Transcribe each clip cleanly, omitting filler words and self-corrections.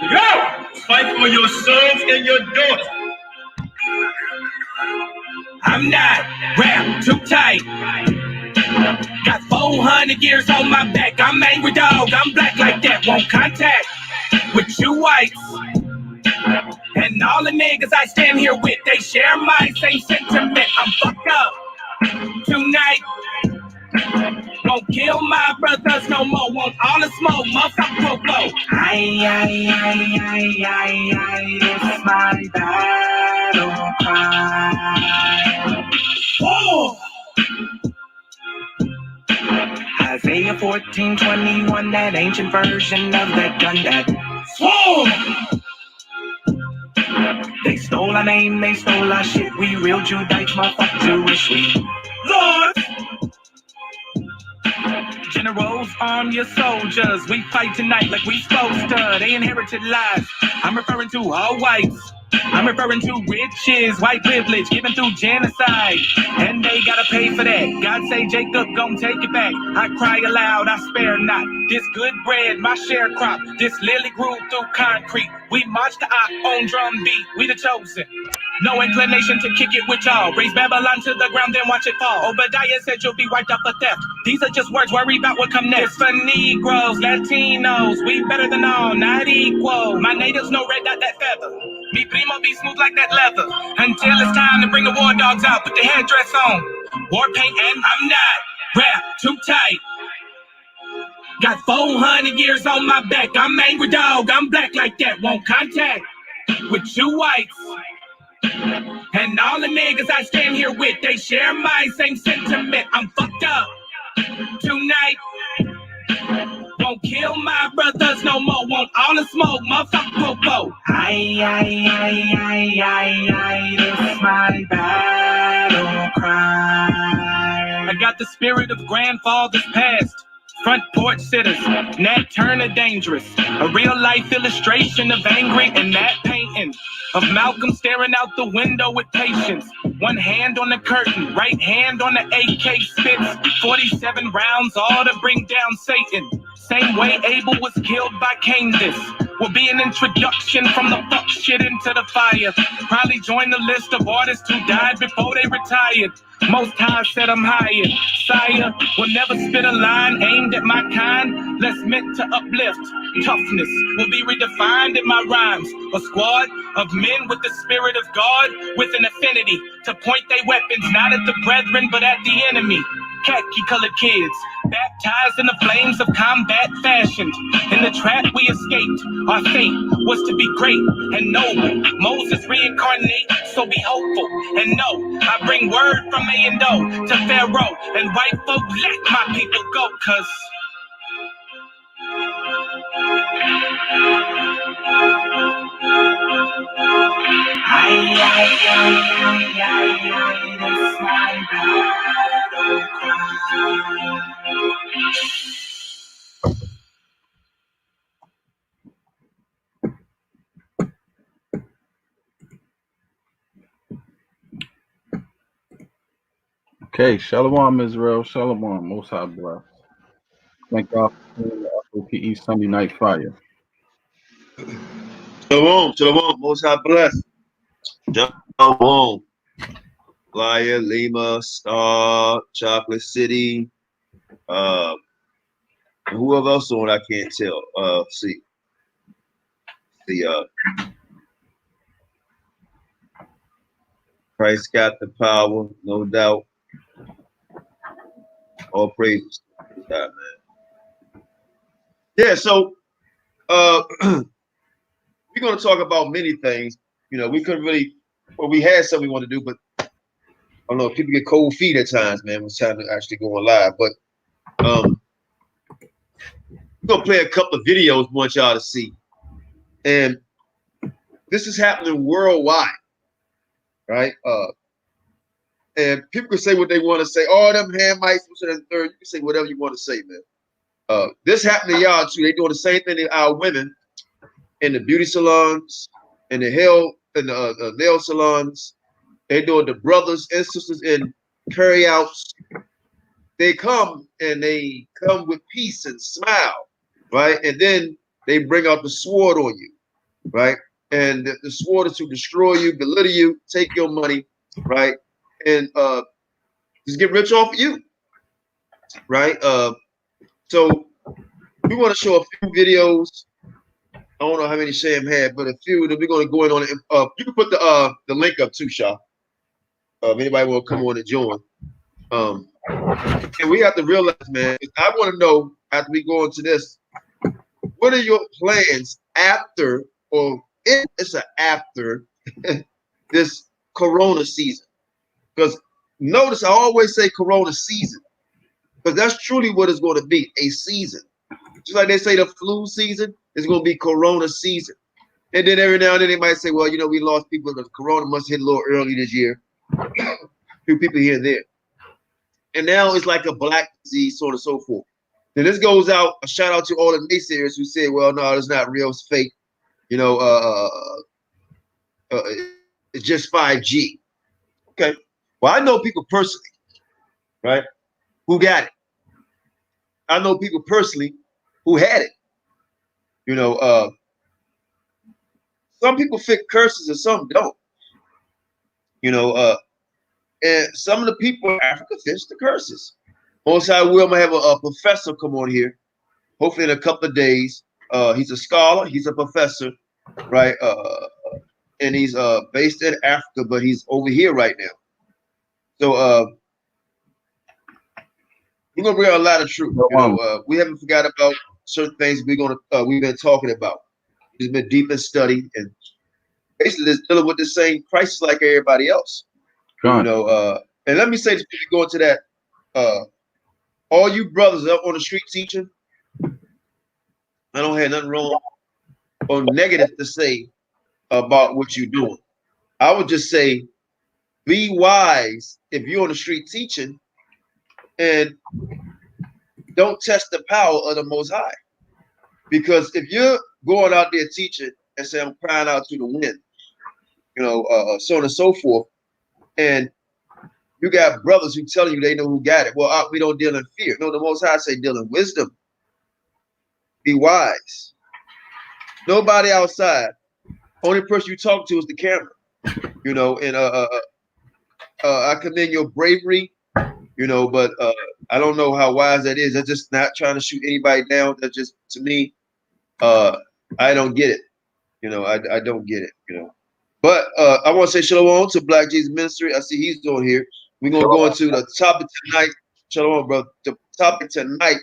Go! Fight for your sons and your daughters. I'm not wrapped too tight. Got 400 years on my back. I'm angry dog. I'm black like that. Won't contact with you whites. And all the niggas I stand here with, they share my same sentiment. I'm fucked up tonight. Won't kill my brothers no more. Want all the smoke, motherfucker, go. It's my battle cry. Oh! Isaiah 14:21, that ancient version of that gun that swore. They stole our name, they stole our shit. We real Judites, motherfucker, Jewish. We Lord. Generals, arm your soldiers. We fight tonight like we supposed to. They inherited lies. I'm referring to all whites. I'm referring to riches, white privilege, given through genocide. And they gotta pay for that. God say, Jacob, gon' take it back. I cry aloud, I spare not. This good bread, my sharecrop. This lily grew through concrete. We march the ox on drum beat. We the chosen. No inclination to kick it with y'all. Raise Babylon to the ground, then watch it fall. Obadiah said you'll be wiped out for theft. These are just words, worry about what come next. It's for Negroes, Latinos, we better than all, not equal. My natives no red dot that feather. Me primo be smooth like that leather. Until it's time to bring the war dogs out, put the headdress on. War paint and I'm not wrapped too tight. Got 400 years on my back. I'm angry dog, I'm black like that. Won't contact with you whites. And all the niggas I stand here with, they share my same sentiment. I'm fucked up tonight. Won't kill my brothers no more. Want all the smoke, motherfucker, go. This my battle cry. I got the spirit of grandfathers past. Front porch sitters, Nat Turner dangerous. A real life illustration of angry and that painting. Of Malcolm staring out the window with patience. One hand on the curtain, right hand on the AK spits. 47 rounds, all to bring down Satan. Same way Abel was killed by Cain. This will be an introduction from the fuck shit into the fire. Probably join the list of artists who died before they retired. Most High said I'm higher. Sire will never spit a line aimed at my kind. Less meant to uplift. Toughness will be redefined in my rhymes. A squad of men with the spirit of God, with an affinity to point their weapons not at the brethren but at the enemy. Khaki-colored kids, baptized in the flames of combat fashioned. In the trap we escaped, our fate was to be great and noble. Moses reincarnate, so be hopeful and know I bring word from A and O to Pharaoh and white folk, let my people go, cause that's my battle cry. Okay, Shalom Israel, Shalom, Most High bless. Thank God for the F.O.P.E Sunday Night Fire. Shalom, shalom, Most High bless. Shalom. Flyer, Lima, Star, Chocolate City, whoever else on I can't tell. See, Christ got the power, no doubt. All praises to God, man. Yeah, so we're gonna talk about many things. You know, we couldn't really, well, we had something we want to do, but I don't know, people get cold feet at times, man. It's time to actually go on live. But we're gonna play a couple of videos we want y'all to see. And this is happening worldwide, right? And people can say what they want to say. Oh, them Hamites, and third. You can say whatever you want to say, man. This happened to y'all too. They doing the same thing to our women in the beauty salons, in the nail salons. They doing the brothers and sisters in carryouts. They come with peace and smile, right? And then they bring out the sword on you. right? And the sword is to destroy you, belittle you, take your money, right? And just get rich off of you, right? So we want to show a few videos. I don't know how many Sham had, but a few. Then we're going to go in on it. You can put the link up too, Shah. If anybody want to come on and join. And we have to realize, man, I want to know after we go into this, what are your plans after, or if it's an after this Corona season? Because notice I always say Corona season, because that's truly what it's going to be, a season. Just like they say the flu season, it's going to be Corona season. And then every now and then they might say, well, you know, we lost people because Corona must hit a little early this year. A few people here and there. And now it's like a black disease, so on and so forth. Then this goes out, a shout out to all the naysayers who say, well, no, it's not real, it's fake. You know, it's just 5G. Okay. Well, I know people personally, right, who got it. I know people personally who had it. You know, some people fit curses and some don't. You know, and some of the people in Africa fits the curses. Most I will have a professor come on here, hopefully in a couple of days. He's a scholar, he's a professor, right? And he's based in Africa, but he's over here right now. So we're gonna bring out a lot of truth. You know, we haven't forgot about certain things we've been talking about. He's been deep in study and basically just dealing with the same crisis like everybody else. You know, and let me say this before we go into that. All you brothers up on the street teaching, I don't have nothing wrong or negative to say about what you're doing. I would just say, be wise if you're on the street teaching and don't test the power of the Most High. Because if you're going out there teaching and say, I'm crying out to the wind, you know, so on and so forth, and you got brothers who telling you they know who got it. Well, we don't deal in fear. No, the Most High say deal in wisdom. Be wise. Nobody outside. Only person you talk to is the camera. You know, and I commend your bravery. You know, but I don't know how wise that is. That's just not trying to shoot anybody down. That's just, to me, I don't get it. You know, I don't get it. You know, but I want to say shalom to Black Jesus Ministry. I see he's on here. We're gonna go into the topic tonight. Shalom, bro. The topic tonight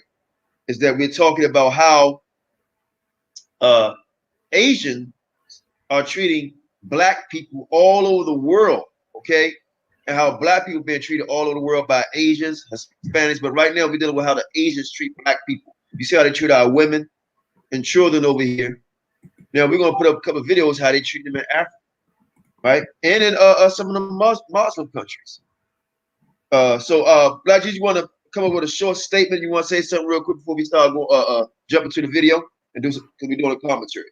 is that we're talking about how Asians are treating Black people all over the world. Okay. And how Black people being treated all over the world by Asians, Hispanics, but right now we're dealing with how the Asians treat Black people. You see how they treat our women and children over here. Now we're gonna put up a couple of videos how they treat them in Africa, right? And in some of the Muslim countries. So Black Jesus, you want to come up with a short statement? You want to say something real quick before we start jumping to the video and do some, because we're doing a commentary.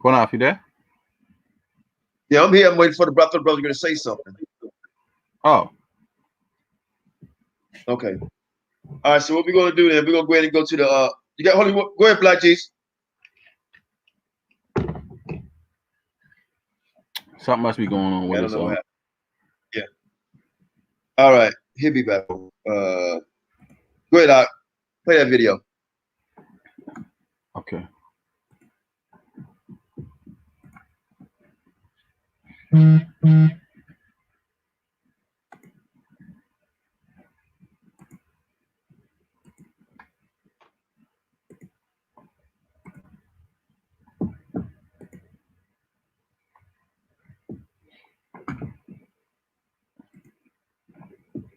Qanath, you there? Yeah, I'm here. I'm waiting for the brother. The brother's going to say something. Oh. Okay. All right. So what we're going to do then? We're going to go ahead and go to the. You got Hollywood. Go ahead, Black Jesus. Something must be going on with I us. don't know what happened. Yeah. All right. He'll be back. Go ahead, Doc. Play that video. Okay.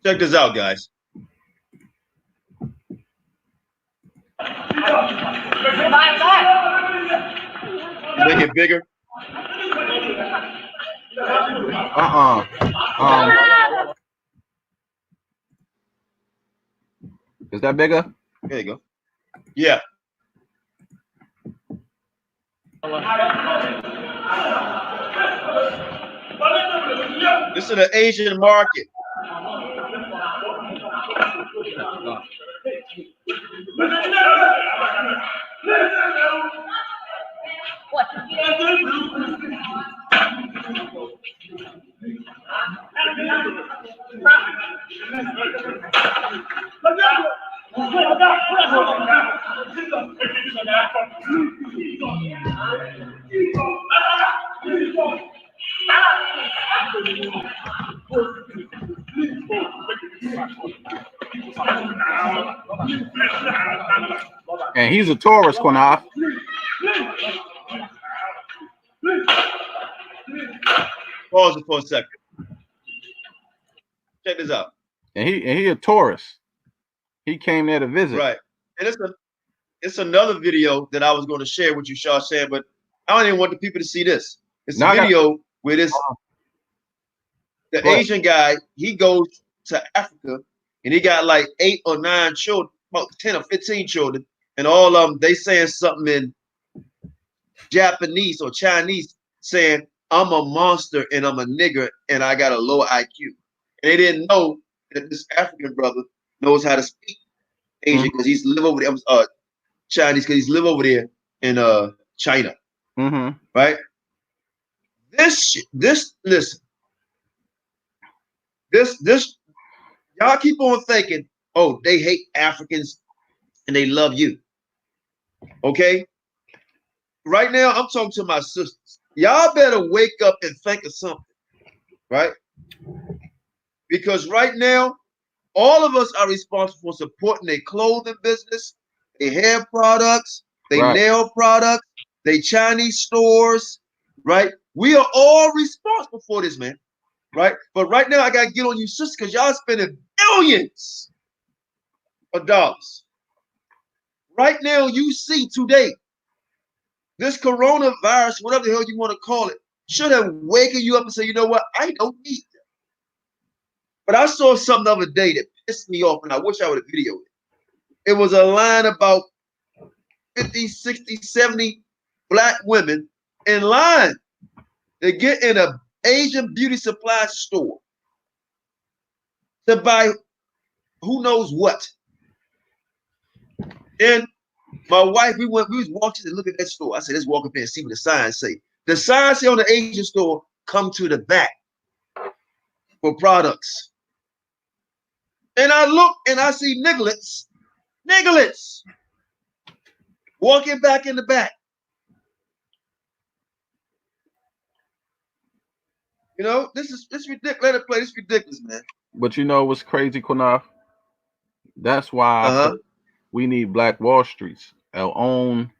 Check this out, guys. Make it bigger. Is that bigger? There you go. Yeah. This is the Asian market. And he's a tourist, Qanath. Pause it for a second. Check this out. And he a tourist. He came there to visit. Right. And it's another video that I was going to share with you, Shawshan, but I don't even want the people to see this. It's a video where the Asian guy, he goes to Africa and he got like 8 or 9 children, about 10 or 15 children, and all of them, they saying something in Japanese or Chinese saying, I'm a monster and I'm a nigger and I got a low IQ. And they didn't know that this African brother knows how to speak Asian because he's live over there, Chinese because he's live over there in China. Right? Listen. This, y'all keep on thinking, oh, they hate Africans and they love you. Okay? Right now, I'm talking to my sisters. Y'all better wake up and think of something, right? Because right now, all of us are responsible for supporting their clothing business, their hair products, their nail products, their Chinese stores, right? We are all responsible for this, man, right? But right now, I got to get on you, sisters, because y'all spending billions of dollars. Right now, you see today, this coronavirus, whatever the hell you want to call it, should have waken you up and say, you know what, I don't need that. But I saw something the other day that pissed me off, and I wish I would have videoed it. It was a line about 50, 60, 70 black women in line to get in an Asian beauty supply store to buy who knows what. Then my wife, we was walking to look at that store. I said, let's walk up there and see what the signs say. The signs say on the Asian store, come to the back for products. And I look and I see nigglets walking back in the back. You know, it's ridiculous. Let it play. It's ridiculous, man. But you know what's crazy, Qanath? That's why I said we need Black Wall Streets, our own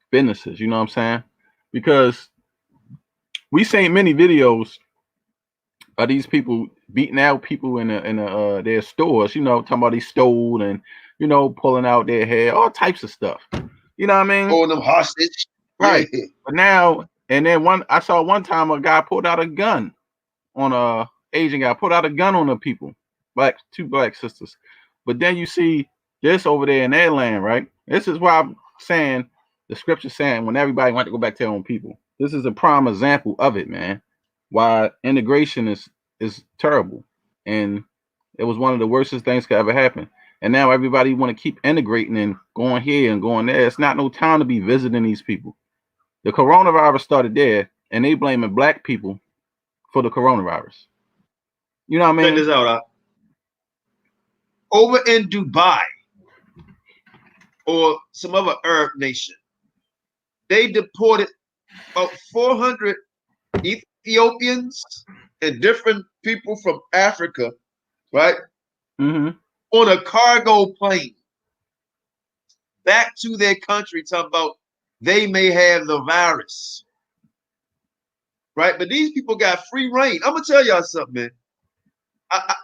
businesses. You know what I'm saying? Because we seen many videos of these people beating out people in their stores. You know, talking about they stole and pulling out their hair, all types of stuff. You know what I mean? Holding them hostage. Right. But now, and then I saw one time a guy pulled out a gun on a Asian guy, pulled out a gun on the people, two black sisters. But then you see this over there in their land, right? This is why I'm saying the scripture saying when everybody want to go back to their own people. This is a prime example of it, man. Why integration is terrible. And it was one of the worst things could ever happen. And now everybody want to keep integrating and going here and going there. It's not no time to be visiting these people. The coronavirus started there, and they blaming black people for the coronavirus. You know what I mean? Check this out. Over in Dubai or some other Arab nation, they deported about 400 Ethiopians and different people from Africa, right? On a cargo plane back to their country, talking about they may have the virus, right? But these people got free reign. I'm gonna tell y'all something, man. I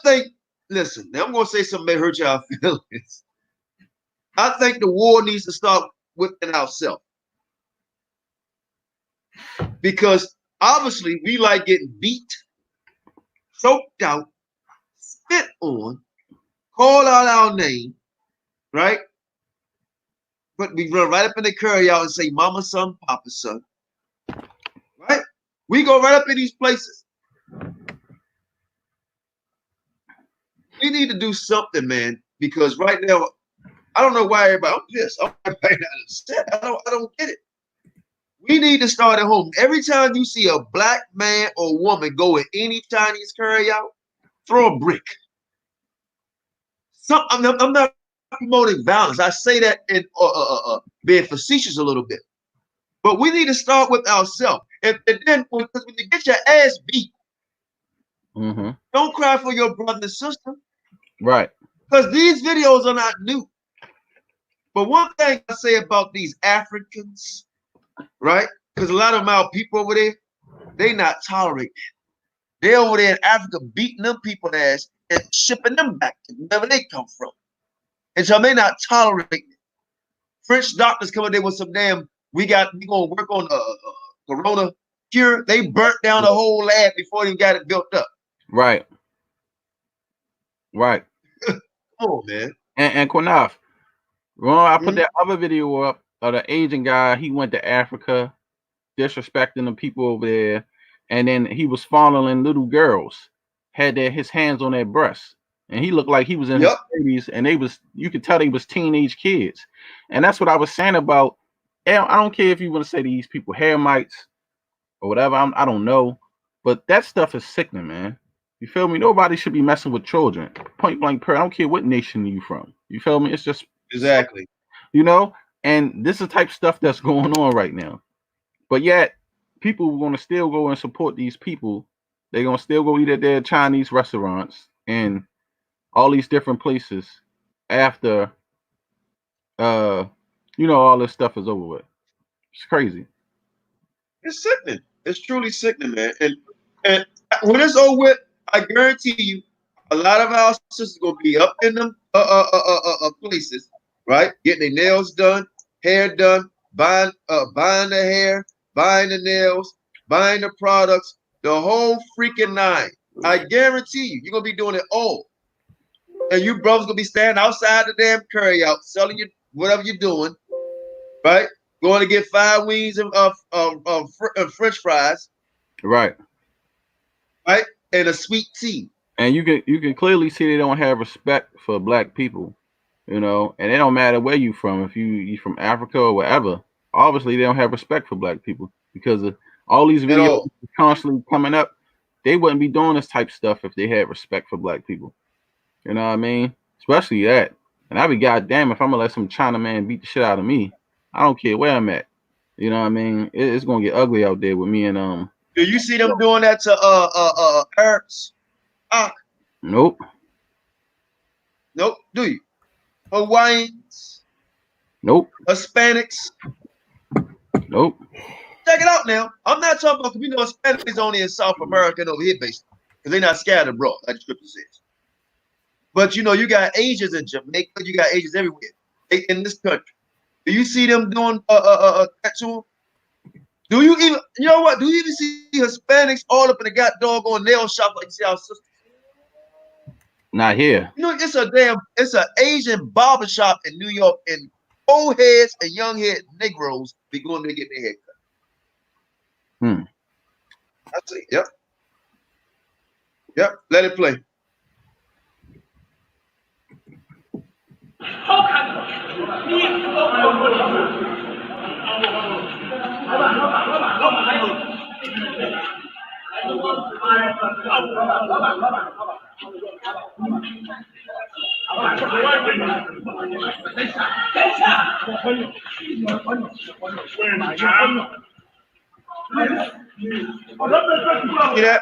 think, listen, now I'm gonna say something that hurt y'all feelings. I think the war needs to start within ourselves. Because obviously we like getting beat, choked out, spit on, call out our name, right? But we run right up in the curry out and say, mama son, papa son. Right? We go right up in these places. we need to do something, man, because right now, I don't know why everybody, I'm pissed. Everybody not upset. I don't get it. We need to start at home. Every time you see a black man or woman go in any Chinese carryout, throw a brick. I'm not promoting violence. I say that in being facetious a little bit. But we need to start with ourselves. And then when you get your ass beat, don't cry for your brother and sister. Right. Because these videos are not new. But one thing I say about these Africans, right? Because a lot of them our people over there, they not tolerating. They're over there in Africa beating them people's ass and shipping them back to wherever they come from. And so they not tolerating it. French doctors coming there with some damn, we gonna work on corona cure. They burnt down the whole lab before they got it built up. Right. Right. Come on, man. And Qanath, I put that other video up of the Asian guy. He went to Africa, disrespecting the people over there, and then he was fondling little girls, had his hands on their breasts, and he looked like he was in his 30s, and you could tell they was teenage kids. And that's what I was saying about, I don't care if you want to say these people Hamites or whatever, I don't know, but that stuff is sickening, man. You feel me? Nobody should be messing with children. Point blank period. I don't care what nation you from. You feel me? It's just exactly, you know. And this is the type of stuff that's going on right now. But yet, people are going to still go and support these people. They're going to still go eat at their Chinese restaurants and all these different places after, all this stuff is over with. It's crazy. It's sickening. It's truly sickening, man. And when it's over with, I guarantee you, a lot of our sisters gonna be up in them places, right? Getting their nails done, hair done, buying the hair, buying the nails, buying the products, the whole freaking nine. I guarantee you, you're gonna be doing it all. And you brothers gonna be standing outside the damn carryout, selling you whatever you're doing, right? Going to get 5 wings of French fries, right? Right, and a sweet tea. And you can clearly see they don't have respect for black people, and it don't matter where you from. If you from Africa or wherever, obviously they don't have respect for black people because of all these videos constantly coming up. They wouldn't be doing this type of stuff if they had respect for black people. You know what I mean? Especially that. And I'd be goddamn if I'm gonna let some China man beat the shit out of me. I don't care where I'm at. You know what I mean? It's gonna get ugly out there with me and Do you see them doing that to Arabs? Nope. Nope. Do you? Hawaiians? Nope. Hispanics? Nope. Check it out now. I'm not talking about, we know Hispanics is only in South America and over here based because they're not scattered abroad, like the scripture says. But you got Asians in Jamaica, you got Asians everywhere in this country. Do you see them doing that to them? Do you even, do you even see Hispanics all up in the doggone nail shop like you see our sisters? Not here. It's an Asian barber shop in New York, and old heads and young head Negroes be going to get their hair cut. I see. Yep. Let it play. See that?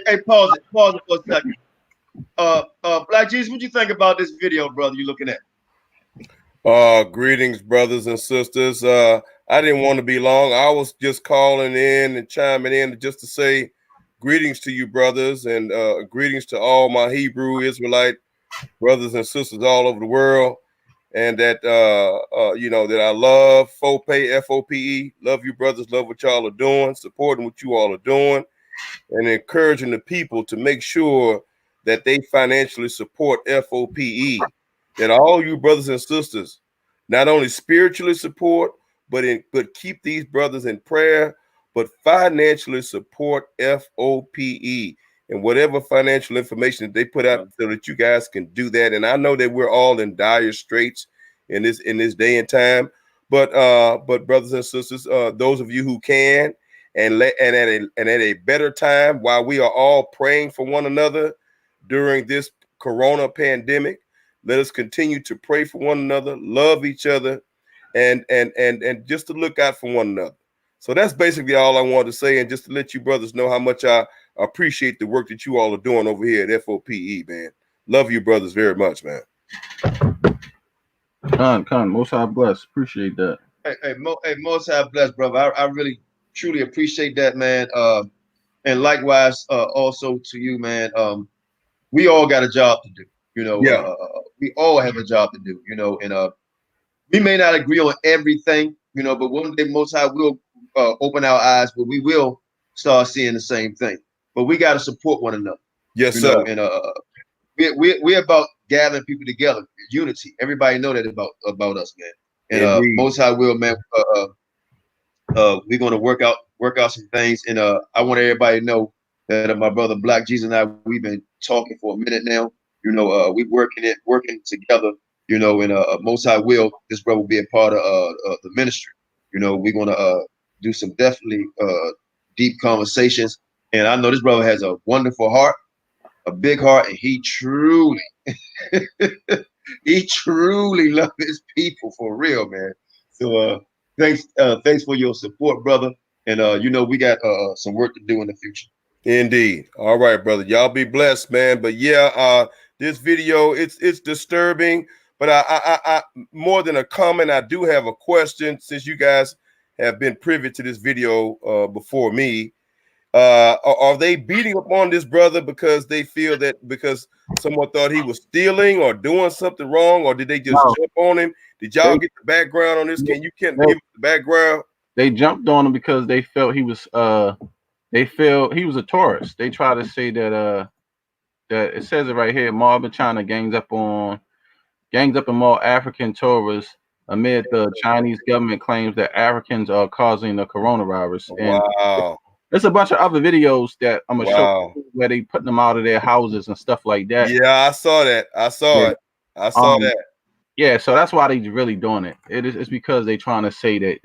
Hey, pause it for a second. Black Jesus, what you think about this video, brother? You looking at? Greetings, brothers and sisters. I didn't want to be long. I was just calling in and chiming in just to say greetings to you, brothers, and greetings to all my Hebrew Israelite brothers and sisters all over the world. And that, that I love F.O.P.E, F.O.P.E. Love you, brothers. Love what y'all are doing, supporting what you all are doing, and encouraging the people to make sure that they financially support F.O.P.E. That all you brothers and sisters not only spiritually support, but keep these brothers in prayer, but financially support F.O.P.E. and whatever financial information that they put out so that you guys can do that. And I know that we're all in dire straits in this day and time, but brothers and sisters, those of you who can and at a better time while we are all praying for one another during this corona pandemic, let us continue to pray for one another, love each other, and just to look out for one another. So that's basically all I wanted to say, and just to let you brothers know how much I appreciate the work that you all are doing over here at F.O.P.E, man. Love you brothers very much, man. Con, most high bless. Appreciate that. Hey, most high bless, brother. I really truly appreciate that, man. And likewise, also to you, man. We all got a job to do, Yeah. We all have a job to do, and we may not agree on everything, but one day Most High will open our eyes, but we will start seeing the same thing. But we got to support one another. Yes, sir. And we're about gathering people together, unity. Everybody know that about us, man. And Most High will, man. We're gonna work out some things, and I want everybody to know that my brother Black Jesus and I, we've been talking for a minute now. We working together. And Most High will, this brother will be a part of the ministry. We're gonna do some definitely deep conversations, and I know this brother has a wonderful heart, a big heart, and he truly loves his people for real, man. So thanks for your support, brother. And we got some work to do in the future. Indeed. All right, brother. Y'all be blessed, man. But yeah, this video, it's disturbing, but I more than a comment, I do have a question, since you guys have been privy to this video before me. Are they beating up on this brother because they feel that because someone thought he was stealing or doing something wrong, or did they just jump on him? Did y'all get the background on this? Can you give us the background? They jumped on him because they felt he was a tourist. They try to say that that it says it right here, mob in China gangs up in more African tourists amid the Chinese government claims that Africans are causing the coronavirus. Wow. There's a bunch of other videos that I'm gonna show where they putting them out of their houses and stuff like that. Yeah, I saw that. I saw it. I saw that. Yeah, so that's why they really doing it. It's because they trying to say that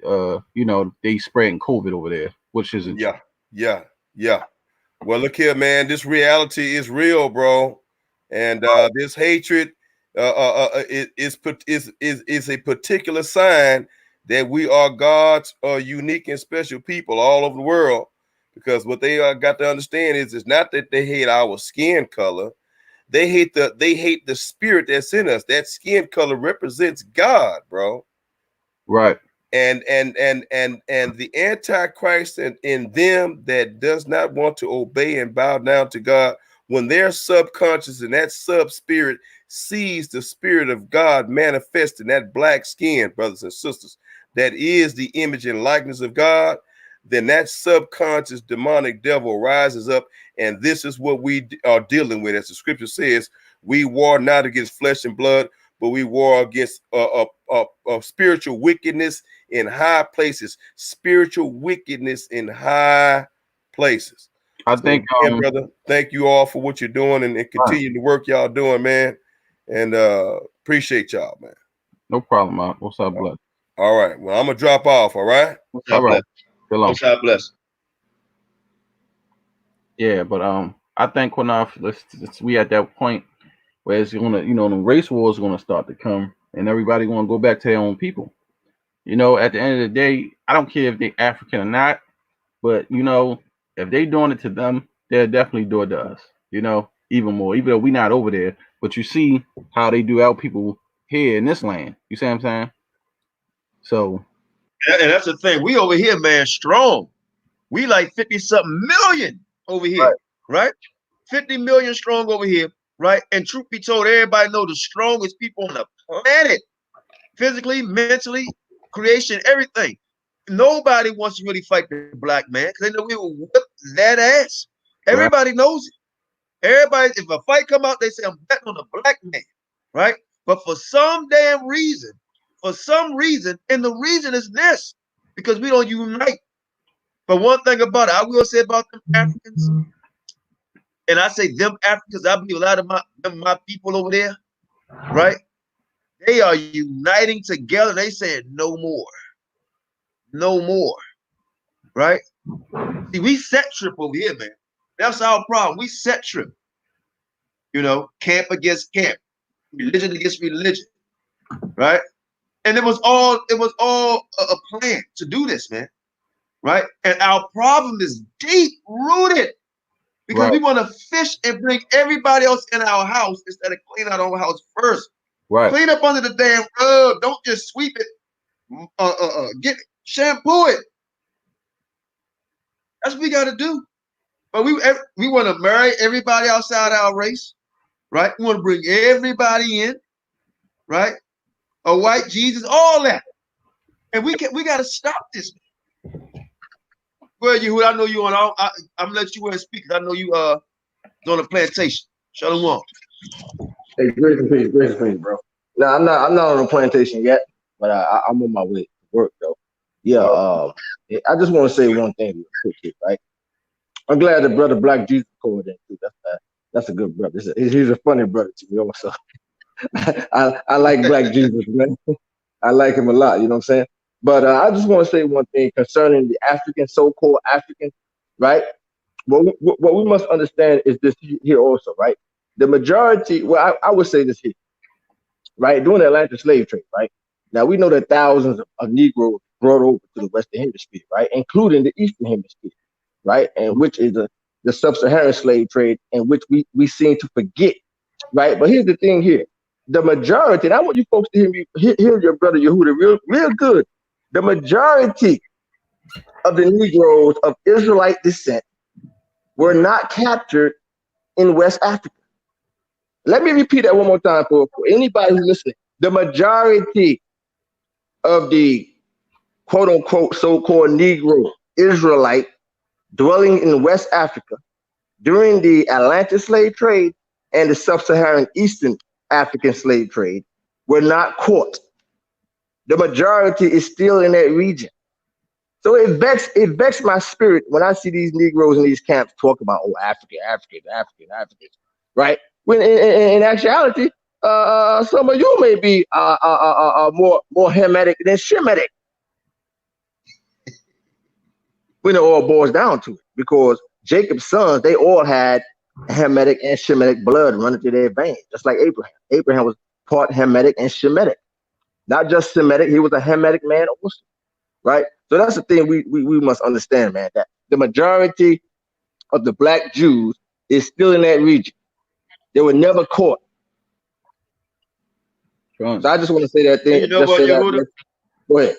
they spreading COVID over there, which isn't. Yeah. Well, look here, man. This reality is real, bro, and this hatred is a particular sign that we are God's unique and special people all over the world. Because what they got to understand is, it's not that they hate our skin color. They hate the spirit that's in us. That skin color represents God, bro. Right. And the Antichrist in them that does not want to obey and bow down to God, when their subconscious and that sub spirit sees the spirit of God manifest in that black skin, brothers and sisters, that is the image and likeness of God, then that subconscious demonic devil rises up. And this is what we are dealing with. As the scripture says, we war not against flesh and blood, but we war against spiritual wickedness in high places. Spiritual wickedness in high places. I think, brother, thank you all for what you're doing and continue the work y'all doing, man. And appreciate y'all, man. No problem, man. What's up, bless? All right. Well, I'm gonna drop off. All right. All right. What's up, bless? Yeah, but I think Qanath, we at that point where it's gonna, the race war is gonna start to come, and everybody gonna go back to their own people. At the end of the day, I don't care if they African or not, but if they doing it to them, they'll definitely do it to us. even more, even though we're not over there. But you see how they do out people here in this land. You see what I'm saying? So, and that's the thing. We over here, man, strong. We like 50-something million over here, right? 50 million strong over here, right? And truth be told, everybody know the strongest people on the planet, physically, mentally, creation, everything. Nobody wants to really fight the black man because they know we will whip that ass. Everybody knows it. Everybody, if a fight come out, they say, I'm betting on the black man, right? But for some damn reason, and the reason is this, because we don't unite. But one thing about it, I will say about them Africans, and I say them Africans, I believe a lot of my people over there, right? They are uniting together. They saying no more. No more. Right? See, we set trip over here, man. That's our problem. We set trip. You know, camp against camp, religion against religion, right? And it was all a plan to do this, man. Right? And our problem is deep rooted because we want to fish and bring everybody else in our house instead of clean out our own house first. right. Clean up under the damn rug. Don't just sweep it. Get shampoo it. That's what we got to do. But we want to marry everybody outside our race, right? We want to bring everybody in, right? A white Jesus, all that, and we got to stop this. Well, you, I know you on. I'm gonna let you speak. I know you on a plantation. Shalom. Hey, grace and peace, bro. No, I'm not on a plantation yet, but I'm on my way to work though. Yeah. I just want to say one thing real quick, right? I'm glad that brother Black Jesus called in too. That's a good brother. He's a funny brother to me also. I like Black Jesus, man. I like him a lot. You know what I'm saying? But I just want to say one thing concerning the African, so-called African, right? What we must understand is this here also, right? The majority, well, I would say this here, right? During the Atlantic slave trade, right? Now we know that thousands of Negroes brought over to the Western Hemisphere, right? Including the Eastern Hemisphere, right? And which is the sub-Saharan slave trade, and which we seem to forget, right? But here's the thing here. The majority, and I want you folks to hear your brother Yehuda real good. The majority of the Negroes of Israelite descent were not captured in West Africa. Let me repeat that one more time for anybody who's listening. The majority of the quote unquote so-called Negro Israelite dwelling in West Africa during the Atlantic slave trade and the sub-Saharan Eastern African slave trade were not caught. The majority is still in that region. So it vexed my spirit when I see these Negroes in these camps talk about, oh, Africans, right? When in actuality, some of you may be more Hamitic than Shemitic. When it all boils down to it, because Jacob's sons, they all had Hamitic and Shemitic blood running through their veins, just like Abraham. Abraham was part Hamitic and Shemitic, not just Semitic. He was a Hamitic man also, right? So that's the thing we must understand, man, that the majority of the Black Jews is still in that region. They were never caught. So I just want to say that thing. You know what, Yehuda? Go ahead.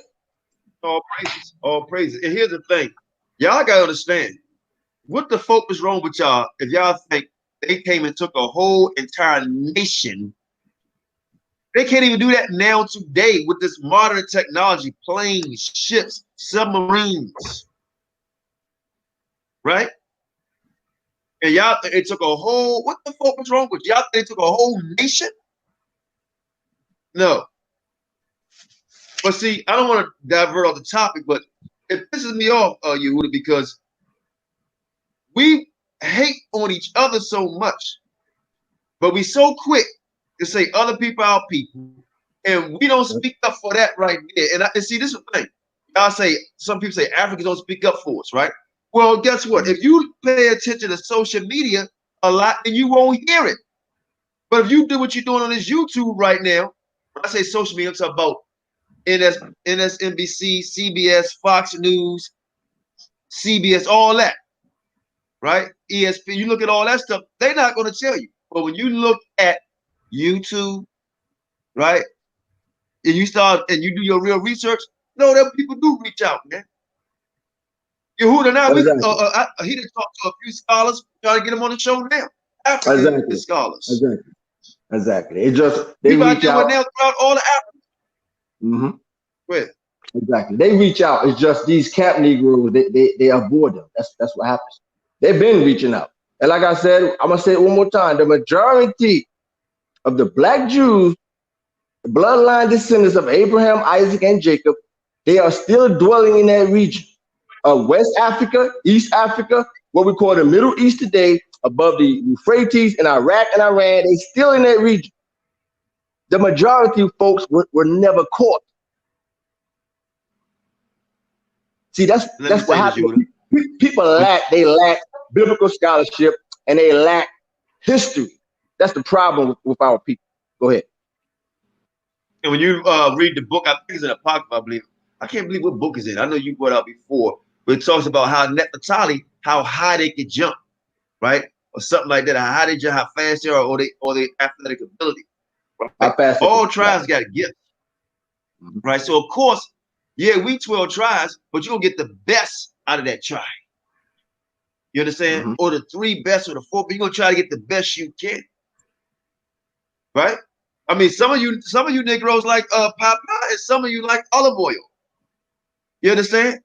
All praises, all praises. And here's the thing. Y'all got to understand, what the fuck is wrong with y'all if y'all think they came and took a whole entire nation? They can't even do that now today with this modern technology, planes, ships, submarines, right? And y'all think they took a whole, what the fuck is wrong with y'all? Think they took a whole nation? No. But see, I don't want to divert off the topic, but it pisses me off, Yehuda, because we hate on each other so much, but we so quick to say other people are people, and we don't speak up for that right there. And see, this is the thing. Y'all say, some people say Africans don't speak up for us, right? Well, guess what? If you pay attention to social media a lot, then you won't hear it. But if you do what you're doing on this YouTube right now, when I say social media, I'm talking about NBC, CBS, Fox News, CBS, all that, right? ESP, you look at all that stuff, they're not going to tell you. But when you look at YouTube, right, and you do your real research, no, them people do reach out, man. Yehuda now, Exactly. he done talked to a few scholars, trying to get them on the show now. African scholars. Exactly. It just they people reach out now throughout all the Africa. Mm-hmm. Go ahead. Exactly. They reach out. It's just these camp Negroes, they avoid them. That's what happens. They've been reaching out. And like I said, I'm gonna say it one more time. The majority of the black Jews, the bloodline descendants of Abraham, Isaac, and Jacob, they are still dwelling in that region of West Africa, East Africa, what we call the Middle East today, above the Euphrates and Iraq and Iran. They still in that region. The majority of folks were never caught. See, that's what happens. People lack biblical scholarship and they lack history. That's the problem with our people. Go ahead. And when you read the book, I think it's in Apocrypha, I believe. I can't believe what book is it. I know you brought out before, but it talks about how Nefertari, how high they could jump, right? Or something like that. How high they jump, how fast they are, or their athletic ability. Right? All tribes got a gift. Right. So of course, yeah, we 12 tribes, but you'll get the best out of that tribe. You understand? Mm-hmm. Or the 3 best or the 4, but you're gonna try to get the best you can. Right? I mean, some of you Negroes like Papa, and some of you like olive oil. You understand?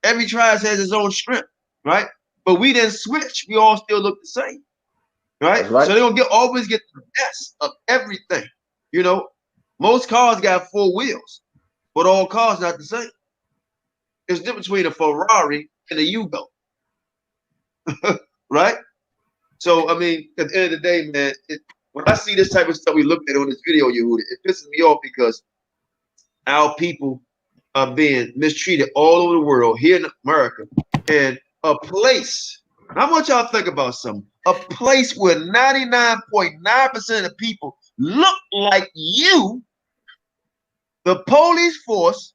Every tribe has its own strength, right? But we didn't switch. We all still look the same. Right? So they're gonna always get the best of everything. You know, most cars got 4 wheels, but all cars not the same. There's a difference between a Ferrari and a U-Boat. Right? So I mean, at the end of the day, man, when I see this type of stuff we looked at on this video, Yehuda, it pisses me off because our people are being mistreated all over the world, here in America, and a place. I want y'all to think about something. A place where 99.9% of the people look like you, the police force,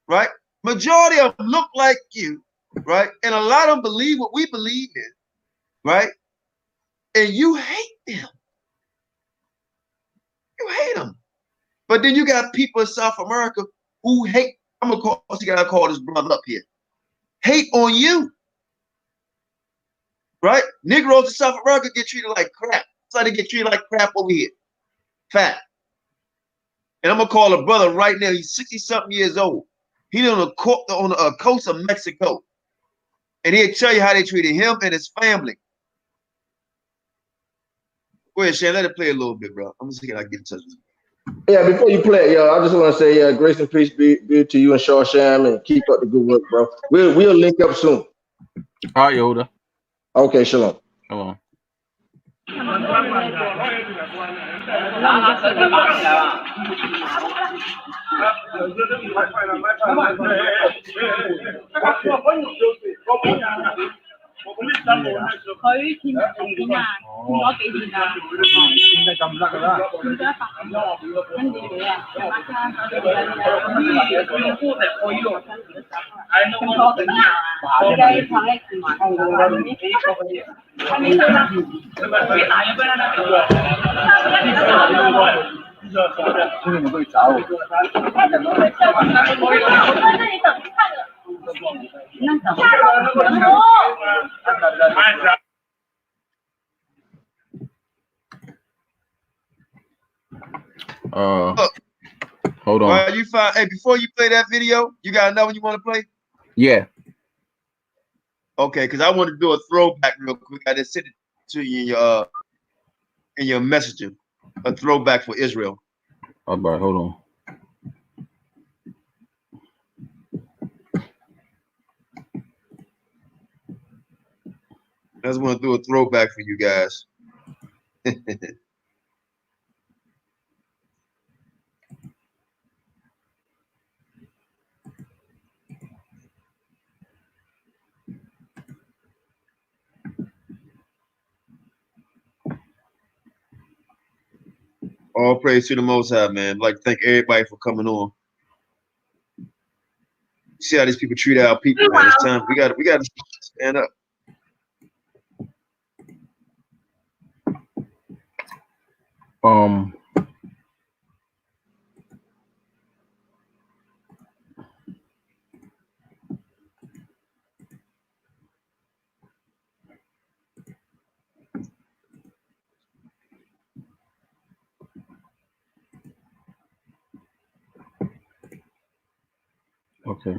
right? Majority of them look like you, right? And a lot of them believe what we believe in, right? And you hate them. You hate them. But then you got people in South America who hate. I'm gonna call this brother up here. Hate on you. Right? Negroes in South America get treated like crap. So they get treated like crap over here. Fat. And I'm gonna call a brother right now. He's 60-something years old. He's on the coast of Mexico. And he'll tell you how they treated him and his family. Go ahead, Shan. Let it play a little bit, bro. I'm just see if I can get in touch with you. Yeah, before you play, yo, I just want to say, grace and peace be to you and Shawsham, and keep up the good work, bro. We'll link up soon. All right, Yoda. Okay, shalom. Shalom. Hold on. Hey, before you play that video, you got another one you want to play? Yeah. Okay, because I want to do a throwback real quick. I just sent it to you in your messenger. A throwback for Israel. All right, hold on. I just want to do a throwback for you guys. All praise to the Most High, man. I'd like to thank everybody for coming on. See how these people treat our people, man. It's time. We got to stand up. Okay.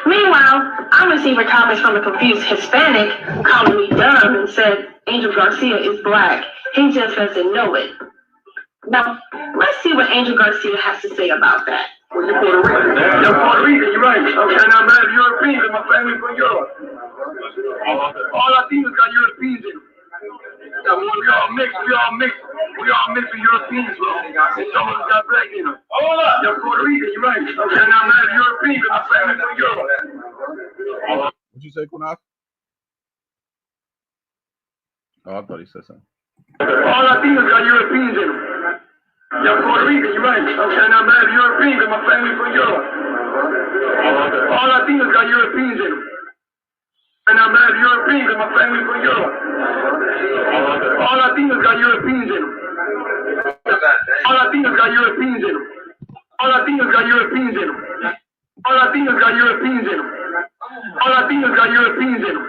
Meanwhile, I'm receiving comments from a confused Hispanic calling me dumb and said Angel Garcia is black. He just doesn't know it. Now, let's see what Angel Garcia has to say about that. Well, you're Puerto Rican. You're Puerto Rican, you're right. Okay, and I'm half European and my family from Europe. All Latinos got Europeans in them. We all mixed with Europeans, bro. And some of us got black in them. Hold up. You're Puerto Rican, you're right. Okay, and I'm half European and my family from Europe. What'd you say, Qanath? Oh, I thought he said something. All Latinos got Europeans in them. You're Puerto Rican, you're right. Okay, and I'm half European and my family from Europe. All Latinos got Europeans in them. And I'm half European and my family from Europe. All Latinos got Europeans in them. All Latinos got Europeans in them. All Latinos got Europeans in them. All Latinos got Europeans in them. All Latinos got Europeans in them.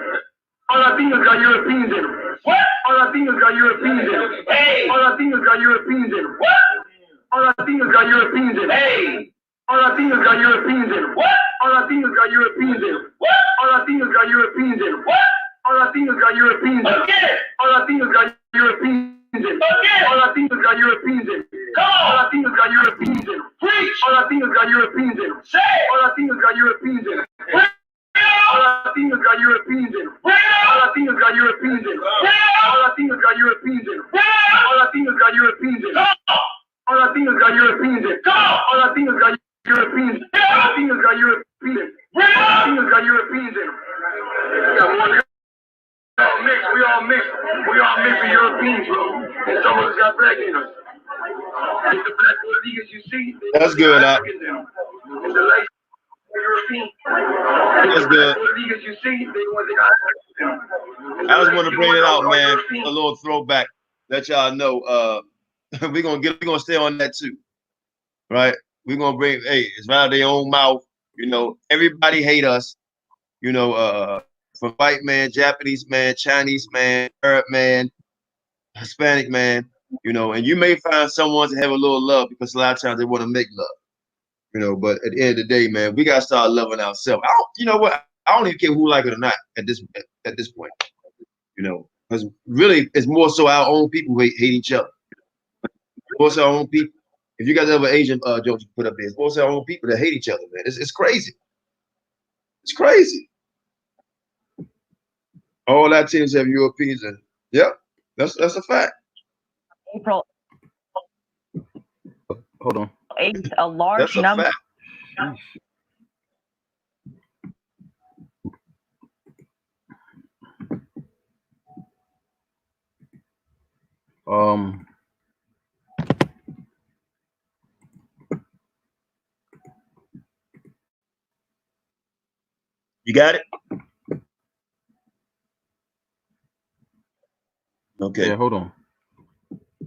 All Latinos got Europeans in them. What? All Latinos got Europeans in them. Hey. All Latinos got Europeans in them. What? All Latinos got Europeans in them. Hey. All Latinos got Europeans in them. What? All Latinos got Europeans in them. What? All Latinos got Europeans in them. What? All Latinos got Europeans in them. Again. All Latinos got Europeans in them. Again. All Latinos got Europeans in them. Come on. All Latinos got Europeans in them. Preach. All Latinos got Europeans in them. Say. All Latinos got Europeans in them. All Latinos got Europeans in them. All Latinos got Europeans in them. All Latinos got Europeans in them. All Latinos got Europeans in them. All Latinos got Europeans in them. All Latinos got Europeans in them. All Latinos got Europeans in them. All Latinos got Europeans in them. We all mixed with Europeans, bro. And some of us got black in us. It's the black Puerto Ricans you see. That's good, huh? It's the light European. That's good. Puerto Ricans you see, they want to. I just want to bring it out, man. A little throwback. Let y'all know. We're gonna stay on that too, right? We're gonna bring. Hey, it's out of their own mouth. You know, everybody hate us. You know, from white man, Japanese man, Chinese man, Arab man, Hispanic man. You know, and you may find someone to have a little love because a lot of times they want to make love. You know, but at the end of the day, man, we gotta start loving ourselves. You know what? I don't even care who like it or not at this point. You know, because really, it's more so our own people who hate each other. More so our own people. If you guys ever Asian jokes you put up there, it's more so our own people that hate each other, man. It's crazy. It's crazy. All Latinos have Europeans, and yep, that's a fact. April. Hold on. A large number. Fact. You got it? Okay. Yeah, hold on.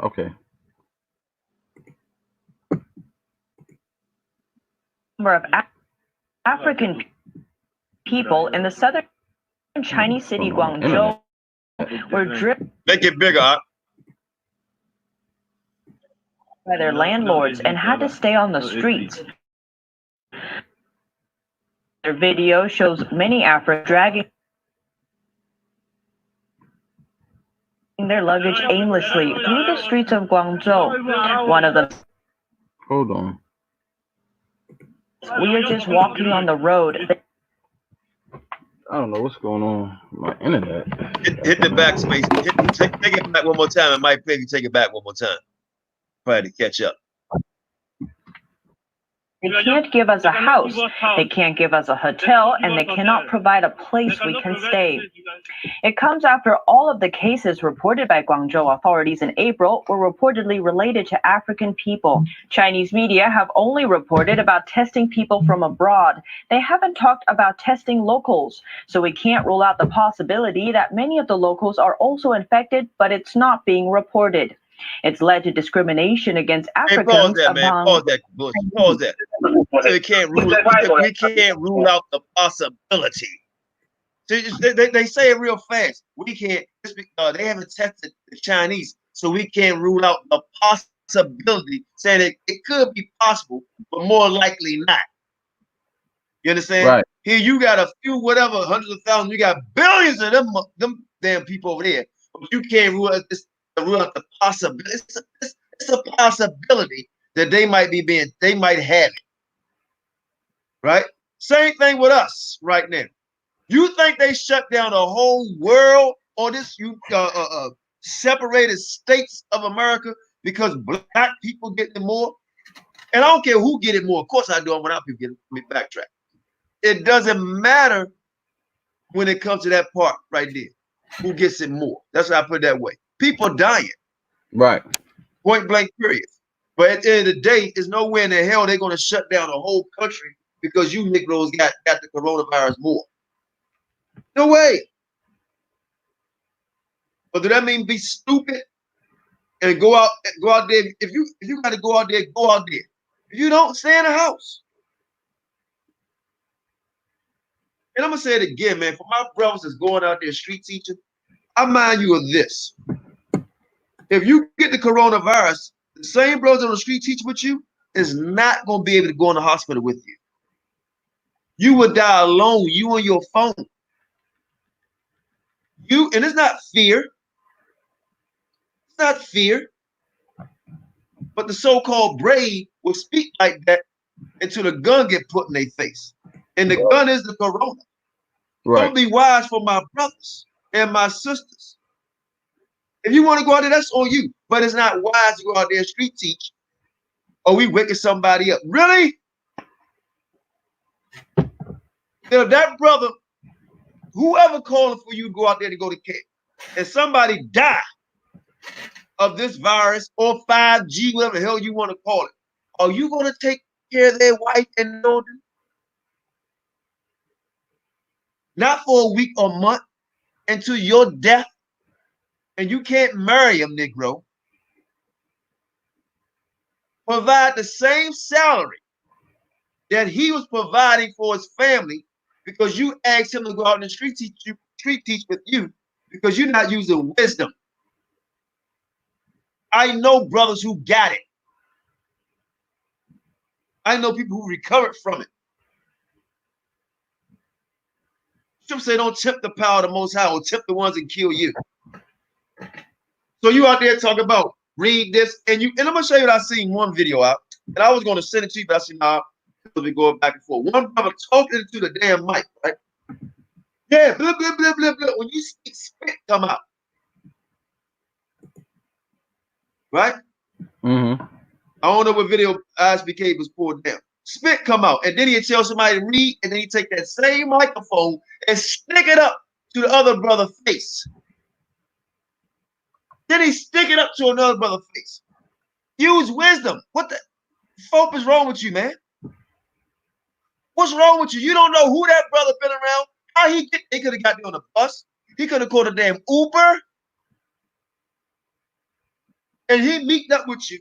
Okay. Number of African people in the southern Chinese city Guangzhou were driven Make it bigger, huh? by their landlords and had to stay on the streets. Their video shows many Africans dragging their luggage aimlessly through the streets of Guangzhou. One of them. Hold on. We are just walking on the road. I don't know what's going on with my internet. Hit the backspace. Take it back one more time. It might pay you take it back one more time. Probably to catch up. They can't give us a house, they can't give us a hotel, and they cannot provide a place we can stay. It comes after all of the cases reported by Guangzhou authorities in April were reportedly related to African people. Chinese media have only reported about testing people from abroad. They haven't talked about testing locals, so we can't rule out the possibility that many of the locals are also infected, but it's not being reported. It's led to discrimination against Africans. Hey, pause that, man. Pause that, Bush. Pause that. We can't rule out the possibility. They say it real fast. We can't. They haven't tested the Chinese, so we can't rule out the possibility. Saying it could be possible, but more likely not. You understand? Right. Here you got a few, whatever, hundreds of thousands. You got billions of them damn people over there. But you can't rule out the possibility. It's a possibility that they might have it. Right? Same thing with us right now. You think they shut down the whole world or this separated states of America because black people get it more? And I don't care who get it more. Of course I do. When our people get it. Let me backtrack. It doesn't matter when it comes to that part right there. Who gets it more? That's why I put it that way. People dying. Right. Point blank, period. But at the end of the day, there's nowhere in the hell they're going to shut down the whole country because you Negroes got the coronavirus more. No way. But does that mean be stupid and go out there? If you got to go out there, go out there. If you don't, stay in the house. And I'm gonna say it again, man. For my brothers that's going out there street teaching, I mind you of this. If you get the coronavirus, the same brothers on the street teaching with you is not gonna be able to go in the hospital with you. You would die alone, you on your phone. And it's not fear. It's not fear. But the so-called brave will speak like that until the gun get put in their face. And the gun is the corona. Right. Don't be wise for my brothers and my sisters. If you want to go out there, that's on you. But it's not wise to go out there and street teach. Or we waking somebody up. Really? If that brother, whoever calling for you to go out there to go to camp, and somebody die of this virus or 5G, whatever the hell you want to call it, are you going to take care of their wife and children? Not for a week or month until your death, and you can't marry him, Negro. Provide the same salary that he was providing for his family because you asked him to go out in the street teach with you because you're not using wisdom. I know brothers who got it. I know people who recovered from it. Some say don't tempt the power of the Most High or tempt the ones that kill you. So you out there talking about read this, and I'm gonna show you what I seen one video out, and I was gonna send it to you, but I see now we'll be going back and forth. One brother talking to the damn mic, right? Yeah, blah blah blah blah blah. When you speak, spit come out, right? Mm-hmm. I don't know what video ISBK was pulled down. Spit come out, and then he'd tell somebody to read, and then he'd take that same microphone and stick it up to the other brother's face. Then he stick it up to another brother's face. Use wisdom. What the F.O.P.E is wrong with you, man? What's wrong with you? You don't know who that brother been around. How he could have got there on a bus. He could have called a damn Uber. And he meet up with you.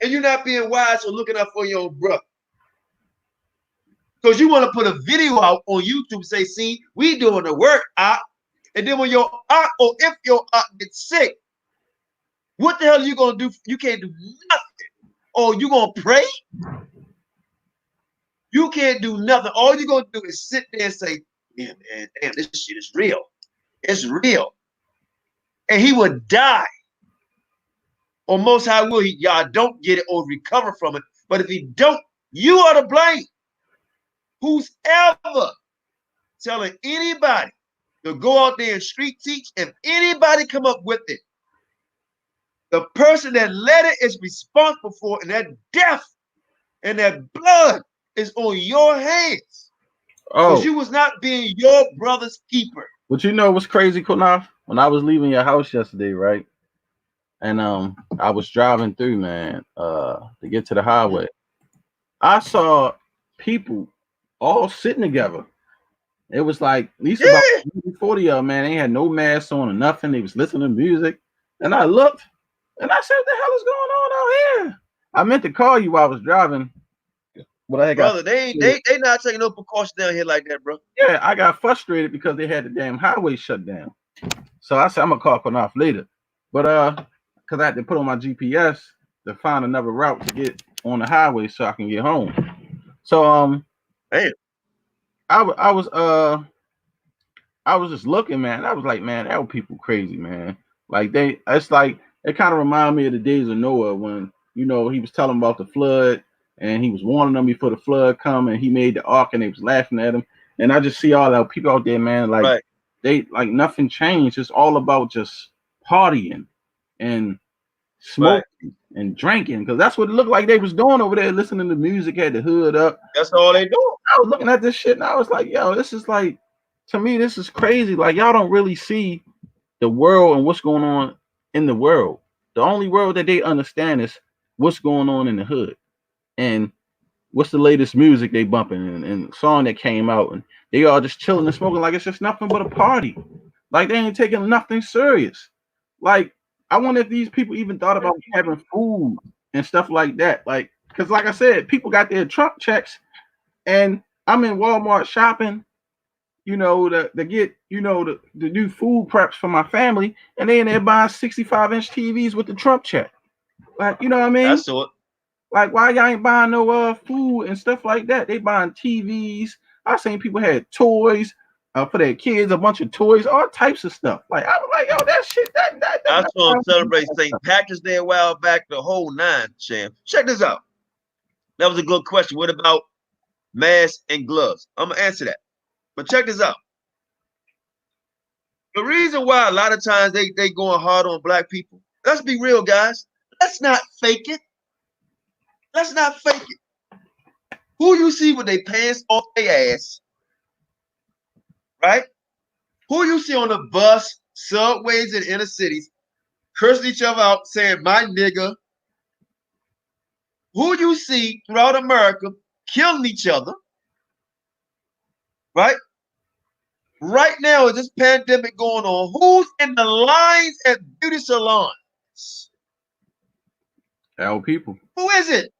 And you're not being wise or looking out for your own brother. Because you want to put a video out on YouTube and say, see, we doing the work, and then when your aunt or if your aunt gets sick, what the hell are you going to do? You can't do nothing. Or you going to pray? You can't do nothing. All you're going to do is sit there and say, yeah, man, damn, this shit is real. It's real. And he would die. Or most high will, y'all don't get it or recover from it. But if he don't, you are to blame. Who's ever telling anybody to go out there and street teach, if anybody come up with it, the person that led it is responsible for it, and that death and that blood is on your hands. Oh, because you was not being your brother's keeper. but you know what's crazy, Qanath? When I was leaving your house yesterday, right? And I was driving through, man, to get to the highway. I saw people all sitting together. It was like at least about 40 of them, man. They had no masks on or nothing. They was listening to music. And I looked and I said, what the hell is going on out here? I meant to call you while I was driving. But I Brother, they not taking no precautions down here like that, bro. Yeah, I got frustrated because they had the damn highway shut down. So I said I'm gonna call Qanath later. But because I had to put on my GPS to find another route to get on the highway so I can get home. So damn. I was just looking, man. I was like, man, that was people crazy, man. Like it's like it kind of reminded me of the days of Noah when, you know, he was telling about the flood and he was warning them before the flood come and he made the ark and they was laughing at him. And I just see all that people out there, man, like they like nothing changed. It's all about just partying and smoking and drinking, because that's what it looked like they was doing over there, listening to music, had the hood up. That's all they do. I was looking at this shit and I was like, yo, this is like, to me, this is crazy. Like, y'all don't really see the world and what's going on in the world. The only world that they understand is what's going on in the hood and what's the latest music they bumping and song that came out, and they all just chilling and smoking like it's just nothing but a party. Like they ain't taking nothing serious. Like, I wonder if these people even thought about having food and stuff like that. Like, because like I said, people got their Trump checks, and I'm in Walmart shopping, you know, to get, you know, to do food preps for my family, and they in there buying 65-inch TVs with the Trump check. Like, you know what I mean? I saw it. Like, why y'all ain't buying no food and stuff like that? They buying TVs. I seen people had toys for their kids, a bunch of toys, all types of stuff. Like, I was like, yo, that shit, that I saw them celebrate St. Patrick's Day a while back, the whole nine, Sham. Check this out. That was a good question. What about masks and gloves? I'm gonna answer that. But check this out. The reason why a lot of times they going hard on black people, let's be real, guys. Let's not fake it. Let's not fake it. Who you see with their pants off their ass, right? Who you see on the bus, subways, and inner cities, cursing each other out, saying, my nigga. Who you see throughout America killing each other, right? Right now, is this pandemic going on? Who's in the lines at beauty salons? Our people. Who is it?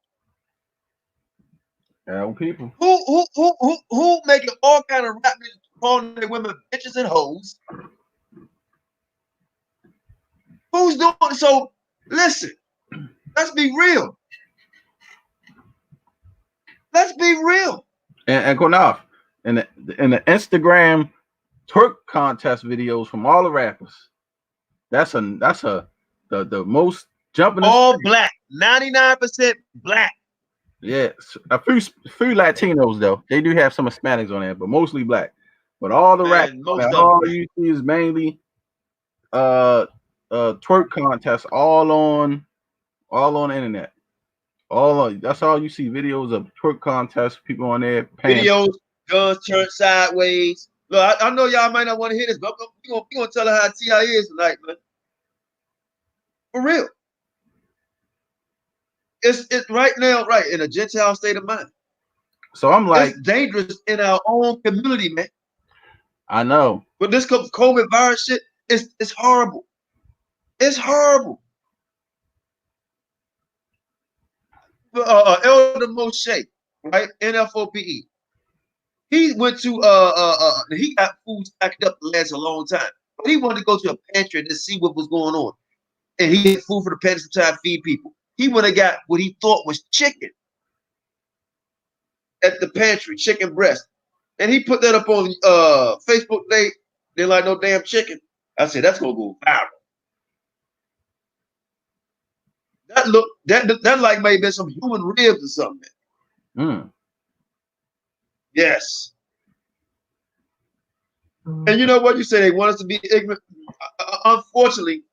Our people. Who making all kind of rap music, calling their women bitches and hoes? Who's doing it? So listen, let's be real. Let's be real. And Qanath, in the Instagram twerk contest videos from all the rappers, that's the most jumping. All black, 99% black. Yeah, a few Latinos though. They do have some Hispanics on there, but mostly black. But all the rap, all you see is mainly twerk contests, all on the internet. That's all you see, videos of twerk contests, people on there videos, guns turned sideways. Look, I know y'all might not want to hear this, but we're gonna tell her how T.I. is tonight, man. For real. It's right now, right, in a Gentile state of mind. So I'm like, it's dangerous in our own community, man. I know. But this COVID virus shit, it's horrible. It's horrible. Elder Moshe, right? F.O.P.E. He went to he got food stacked up to last a long time. But he wanted to go to a pantry to see what was going on. And he had food for the pantry to try to feed people. He would have got what he thought was chicken at the pantry, chicken breast. And he put that up on Facebook. They like no damn chicken. I said, that's gonna go viral. That like may have been some human ribs or something. Yes. And you know what? You say they want us to be ignorant. Unfortunately,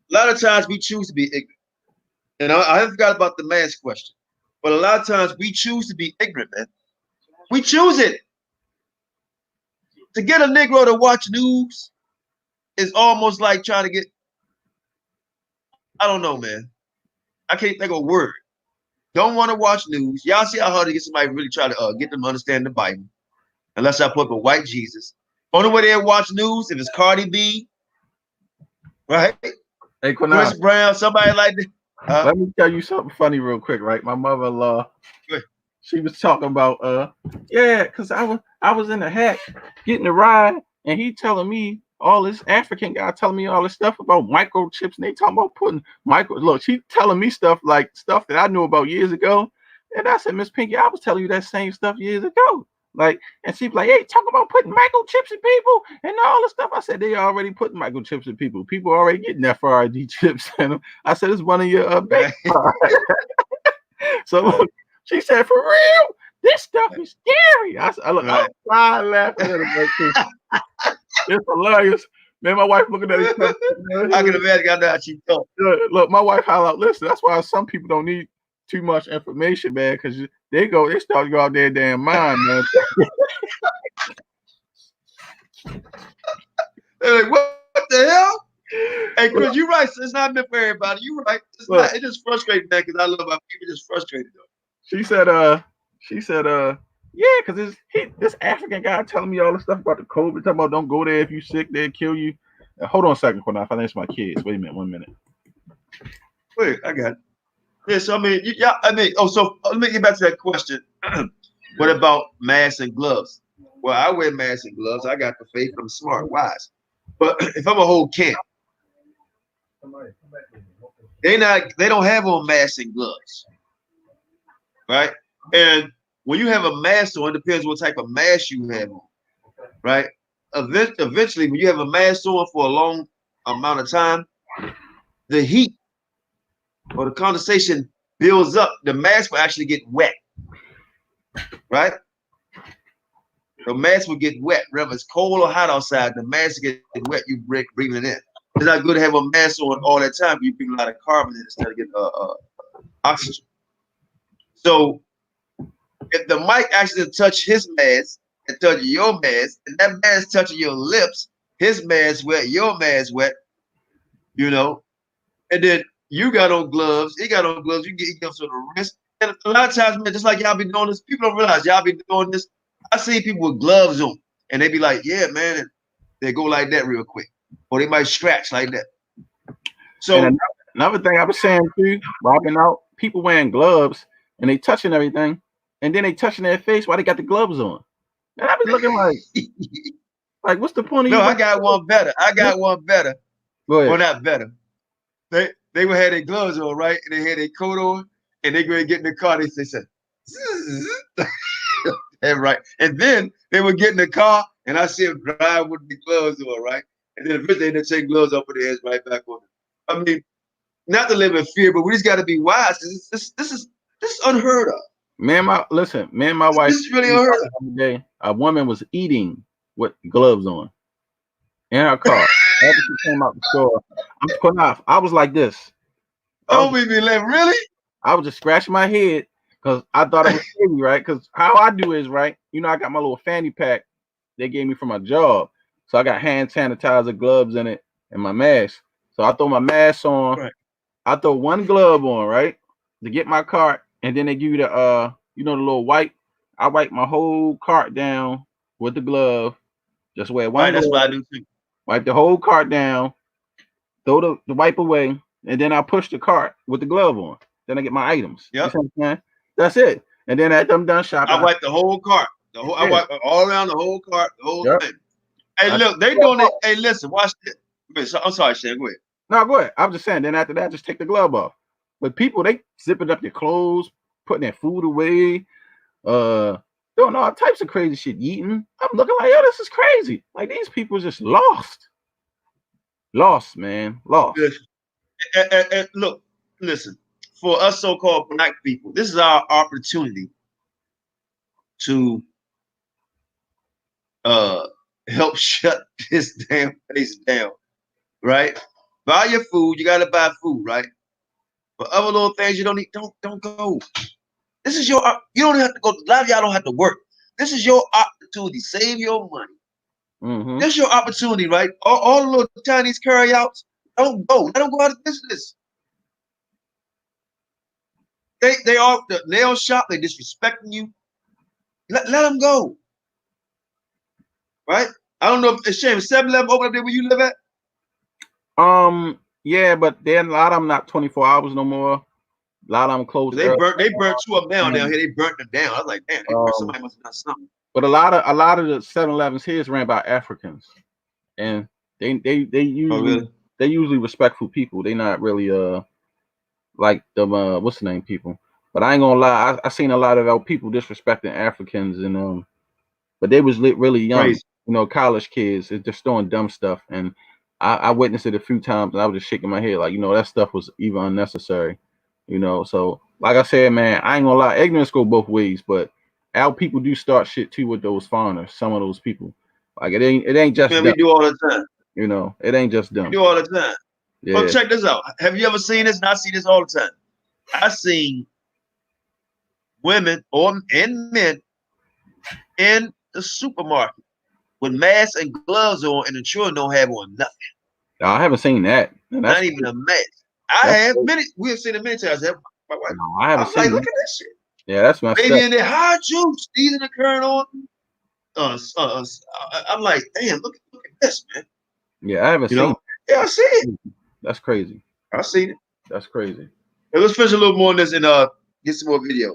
a lot of times we choose to be ignorant. And I forgot about the mask question. But a lot of times we choose to be ignorant, man. We choose it. To get a Negro to watch news is almost like trying to get, I don't know, man. I can't think of a word. Don't want to watch news. Y'all see how hard to get somebody to really try to get them to understand the Bible. Unless I put the white Jesus. Only way they watch news if it's Cardi B, right? Hey, Chris Qanath, Brown, somebody like that. let me tell you something funny real quick, right? My mother-in-law, she was talking about, yeah, because I was in the hat getting a ride, and he telling me all this African guy telling me all this stuff about microchips, and they talking about putting look, she telling me stuff like stuff that I knew about years ago. And I said, Miss Pinky, I was telling you that same stuff years ago. Like, and she was like, hey, talk about putting microchips in people and all this stuff. I said, they already putting microchips in people. People already getting F.O.P.E chips in them. I said, it's one of your baby. So look, she said, for real, this stuff is scary. I said, look, I'm crying laughing at it. It's hilarious. Man, my wife looking at each other. I can imagine. I know how she thought. Look, my wife holler out, listen, that's why some people don't need too much information, man, because they start to go out their damn mind, man. They're like, what the hell? Hey, Chris, you're right. It's not meant for everybody. You're right. It's not. It's just frustrating, man, because I love how people just frustrated though. She said, yeah, because this African guy telling me all this stuff about the COVID, talking about don't go there if you sick, they'll kill you. Hold on a second, Qanath. I think it's my kids. Wait a minute, 1 minute. Wait, I got it. Yeah, so I mean, so let me get back to that question. What about masks and gloves? Well, I wear masks and gloves. I got the faith. I'm smart, wise. But if I'm a whole camp, they don't have on masks and gloves, right? And when you have a mask on, it depends what type of mask you have on, right? Eventually, when you have a mask on for a long amount of time, the heat or the condensation builds up. The mask will actually get wet, right? The mask will get wet. Whether it's cold or hot outside, the mask get wet. You breathing it in. It's not good to have a mask on all that time. You bring a lot of carbon in instead of getting oxygen. So if the mic actually touch his mask and touch your mask, and that mask touching your lips, his mask wet, your mask wet, you know, and then you got on gloves, he got on gloves, you get gloves on the wrist. And a lot of times, man, just like y'all be doing this, people don't realize y'all be doing this. I see people with gloves on, and they be like, yeah, man, and they go like that real quick. Or they might scratch like that. So and another thing I was saying too, Robin out, people wearing gloves and they touching everything, and then they touching their face while they got the gloves on. And I be looking like what's the point of you? No, I got one better. Go ahead. Well, not better. They would have their gloves on, right? And they had their coat on, and they go and get in the car. They said, and right. And then they would get in the car, and I see them drive with the gloves on, right? And then eventually they take gloves off with their hands right back on. I mean, not to live in fear, but we just got to be wise. This is unheard of. Man, my wife. This is really unheard of. The other day, a woman was eating with gloves on in her car. After she came out the store, I was like this. Oh, we be like, really? I was just scratching my head because I thought it was silly, right? Because how I do is, right, you know, I got my little fanny pack they gave me for my job. So I got hand sanitizer, gloves in it, and my mask. So I throw my mask on. Right. I throw one glove on, right, to get my cart, and then they give you the the little wipe. I wipe my whole cart down with the glove. Just wear one. Right, that's what I do too. Wipe the whole cart down, throw the wipe away, and then I push the cart with the glove on. Then I get my items. Yep. You know what I'm saying? That's it. And then after I'm done shopping, I wipe the whole cart. I wipe all around the whole cart, the whole thing. Hey, look, they doing it. Hey, listen, watch this. I'm sorry, Shane. Go ahead. No, go ahead. I'm just saying. Then after that, just take the glove off. But people, they zipping up their clothes, putting their food away, doing all types of crazy shit, eating. I'm looking like, yo, this is crazy. Like these people just lost, man, lost. And look, listen. For us so-called black people, this is our opportunity to help shut this damn place down, right? Buy your food. You got to buy food, right? But other little things you don't need, don't go. This is your, you don't have to go. A lot of y'all don't have to work. This is your opportunity. Save your money. Mm-hmm. This is your opportunity, right? All the little Chinese carryouts, don't go. Let them go out of business. They are the nail shop. They disrespecting you. Let them go. Right? I don't know if it's shame. 7-Eleven open up there where you live at? Yeah, but then a lot of them not 24 hours no more. A lot of them closed. They burnt 2 of them down here. They burnt them down. I was like, damn, somebody must have done something. But a lot of the 7-Elevens here is ran by Africans, and they usually respectful people. They not really like the what's the name people. But I ain't gonna lie, I seen a lot of our people disrespecting Africans, and but they was really young, Crazy. you know, college kids. They're just doing dumb stuff, and I witnessed it a few times, and I was just shaking my head like, you know, that stuff was even unnecessary, you know. So like I said, man, I ain't gonna lie, ignorance go both ways, but our people do start shit too with those foreigners. Some of those people, like it ain't just Man, them, we do all the time. you know, it ain't just them. We do all the time. Yeah. But check this out. Have you ever seen this? And I see this all the time. I seen women and men in the supermarket with masks and gloves on, and the children don't have on nothing. I haven't seen that. Not even a mask. I have many. We have seen it many times. My wife. No, I haven't seen. Like, look at this shit. Yeah, that's my Baby in there, hot juice. These are the current on. I'm like, damn, look at this, man. Yeah, I haven't seen. Yeah, I see it. That's crazy. I seen it. That's crazy. Hey, let's finish a little more on this and get some more videos.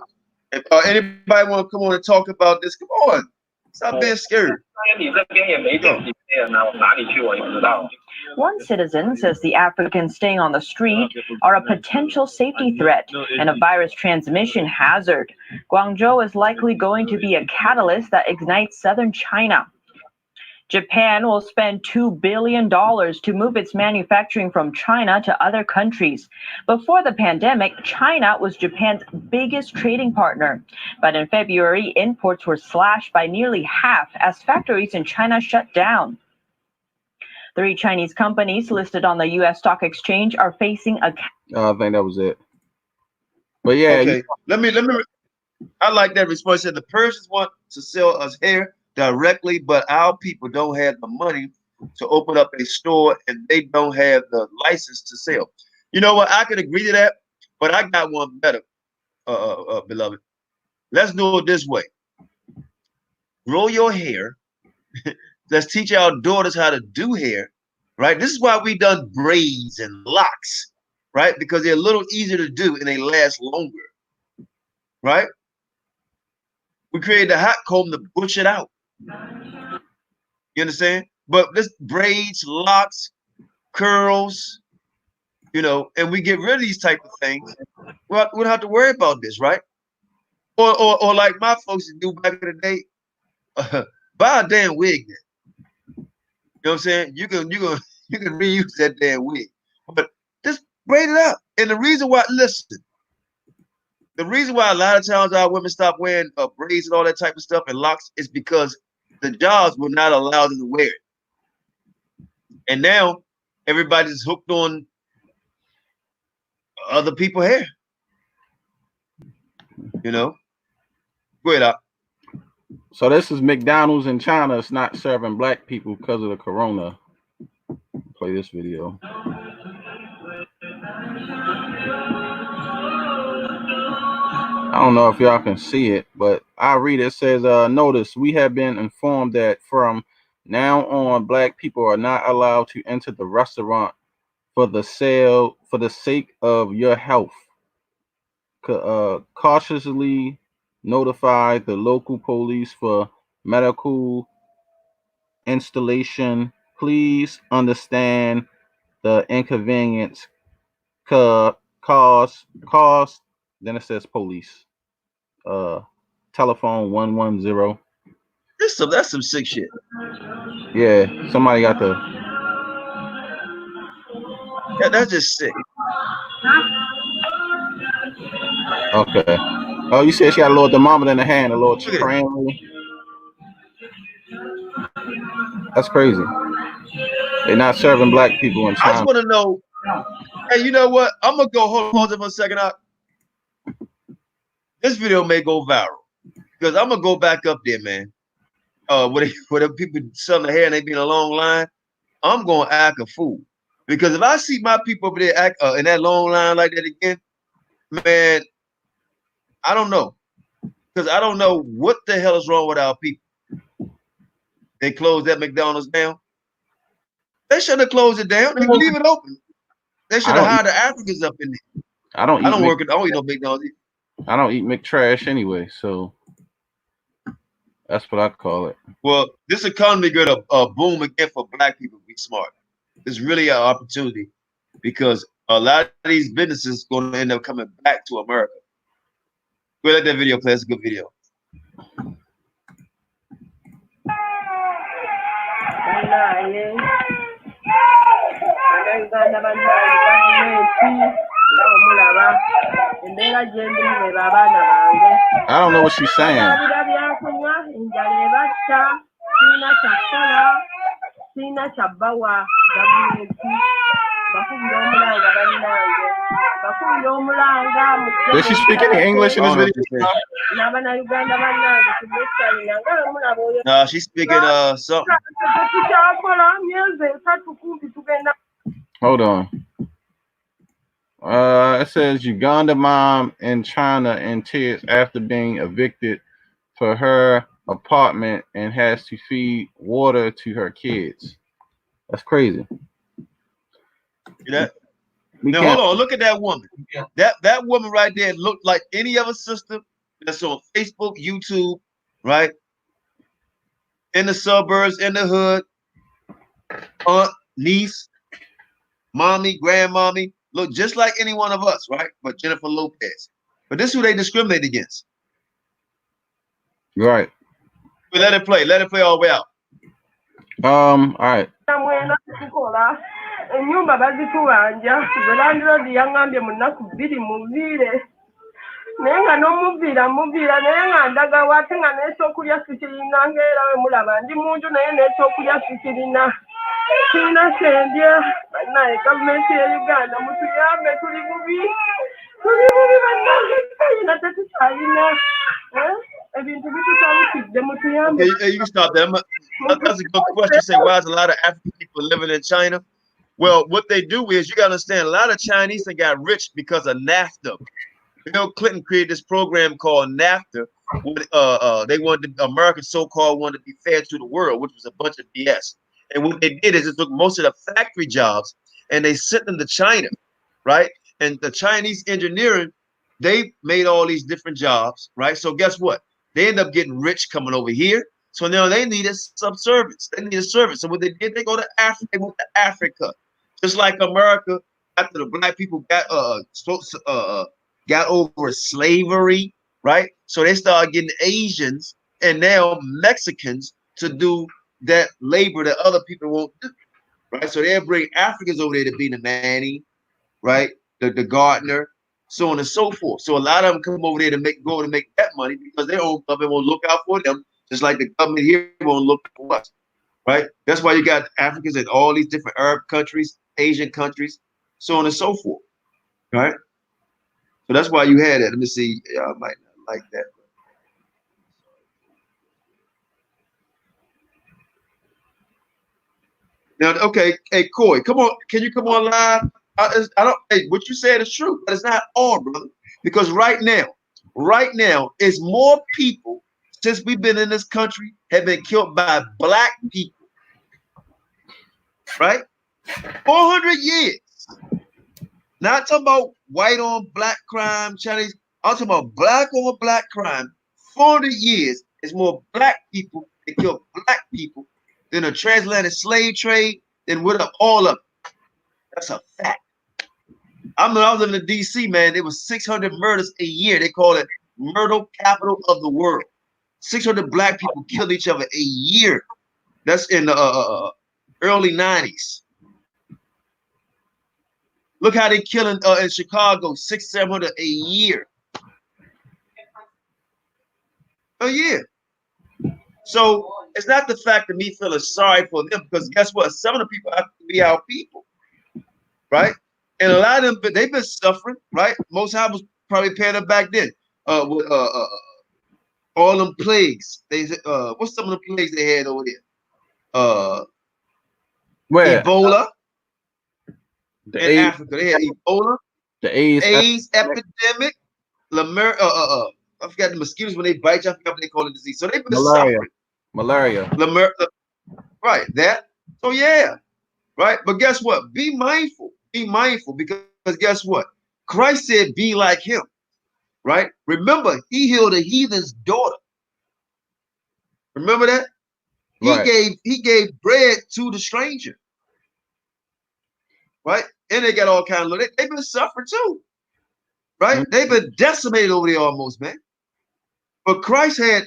If anybody want to come on and talk about this, come on. Stop being scared. One citizen says the Africans staying on the street are a potential safety threat and a virus transmission hazard. Guangzhou is likely going to be a catalyst that ignites southern China. Japan will spend $2 billion to move its manufacturing from China to other countries. Before the pandemic, China was Japan's biggest trading partner. But in February, imports were slashed by nearly half as factories in China shut down. 3 Chinese companies listed on the U.S. Stock Exchange are facing a... I think that was it. But yeah. Okay, let me. I like that response. Said the Persians want to sell us hair directly, but our people don't have the money to open up a store, and they don't have the license to sell. You know what? I can agree to that, but I got one better, beloved. Let's do it this way. Grow your hair. Let's teach our daughters how to do hair, right? This is why we done braids and locks, right? Because they're a little easier to do and they last longer, right? We created a hot comb to bush it out. You understand? But this braids, locks, curls, you know, and we get rid of these type of things. We don't have to worry about this, right? Or like my folks do back in the day, buy a damn wig then. You know what I'm saying? You can reuse that damn wig, but just braid it up. And the reason why, listen, the reason why a lot of times our women stop wearing braids and all that type of stuff and locks is because the jobs will not allow them to wear it. And now everybody's hooked on other people's hair. You know? Go ahead, Doc. So this is McDonald's in China. It's not serving black people because of the corona. Play this video. I don't know if y'all can see it, but I read it. It says, notice we have been informed that from now on, black people are not allowed to enter the restaurant for the sake of your health. Cautiously notify the local police for medical installation. Please understand the inconvenience caused. Then it says police. Telephone 110. That's some sick shit. Yeah, somebody got the. Yeah, that's just sick. Okay. Oh, you said she got a little thermometer in the hand, a little praying. That's crazy. They're not serving black people in China. I just want to know Hey, you know what? I'm gonna go hold it for a second. This video may go viral because I'm gonna go back up there, man. Where the people selling the hair and they be in a long line, I'm gonna act a fool because if I see my people over there act in that long line like that again, man, I don't know because I don't know what the hell is wrong with our people. They closed that McDonald's down. They shouldn't have closed it down. They leave it open. They should have hired the Africans up in there. I don't eat no McDonald's. I don't eat McTrash anyway, so that's what I call it. Well, this economy got a boom again for black people to be smart. It's really an opportunity because a lot of these businesses going to end up coming back to America. Go let that video play. It's a good video. I don't know what she's saying. Does she speak any English in this video? No, she's speaking something. Hold on. It says Uganda mom in China in tears after being evicted for her apartment and has to feed water to her kids. That's crazy. Now hold on, look at that woman. That woman right there looked like any other sister that's on Facebook, YouTube, right? In the suburbs, in the hood, aunt, niece, mommy, grandmommy, look just like any one of us, right? But Jennifer Lopez. But this is who they discriminate against. Right. But let it play all the way out. All right. Enyumba bazitubanja landlord yangambye munaku 2 muviire naye nga n'omuviira naye nga ndaga wate nga n'ekyokulya sikirina ng'era we mulaba ndi mu nju naye n'ekyokulya sikirina kyendya bannaye gavumenti ya Uganda mutuyambe tuli bubi bannange tuyina tetukyalina ebintu bitutabukidde mutuyambe. You can stop that. That's a good question. Say, why is a lot of African people living in China? Well, what they do is, you got to understand, a lot of Chinese that got rich because of NAFTA. Bill Clinton created this program called NAFTA. They wanted America so-called wanted to be fair to the world, which was a bunch of BS. And what they did is it took most of the factory jobs and they sent them to China, right? And the Chinese engineering, they made all these different jobs, right? So guess what? They end up getting rich coming over here. So now they need a subservice. They need a service. So what they did, they go to Africa. They went to Africa, just like America. After the black people got over slavery, right? So they started getting Asians and now Mexicans to do that labor that other people won't do, right? So they'll bring Africans over there to be the Manny, right? The gardener, so on and so forth. So a lot of them come over there to make that money because their own government will look out for them, just like the government here won't look for us, right? That's why you got Africans in all these different Arab countries, Asian countries, so on and so forth, right? So that's why you had that. Let me see. I might not like that. Now, okay, hey, Coy, come on. Can you come on live? I don't. Hey, what you said is true, but it's not all, brother. Because right now, it's more people since we've been in this country have been killed by black people, right? 400 years. Not talking about white on black crime, Chinese. I'm talking about black on black crime. 400 years is more black people that kill black people than a transatlantic slave trade, than with all of them. That's a fact. I was living in DC, man. There was 600 murders a year. They call it murder capital of the world. 600 black people killed each other a year. That's in the early 90s. Look how they killing in Chicago, 600-700 a year. A year. So it's not the fact of me feeling sorry for them, because guess what? Some of the people have to be our people, right? And a lot of them, they've been suffering, right? Most High was probably paying them back then. With all them plagues. They what's some of the plagues they had over there? Where? Ebola The in AIDS, Africa. They had Ebola, the AIDS, AIDS epidemic, I forgot the mosquitoes when they bite you. I forgot what they call the disease. So they've been suffering. Malaria. Right, that. So yeah, right. But guess what? Be mindful. Be mindful, because guess what? Christ said, "Be like Him." Right. Remember, He healed a heathen's daughter. Remember that? Right. He gave bread to the stranger. Right. And they got all kinds of. They've been suffering too. Right. Mm-hmm. They've been decimated over there almost, man. But Christ had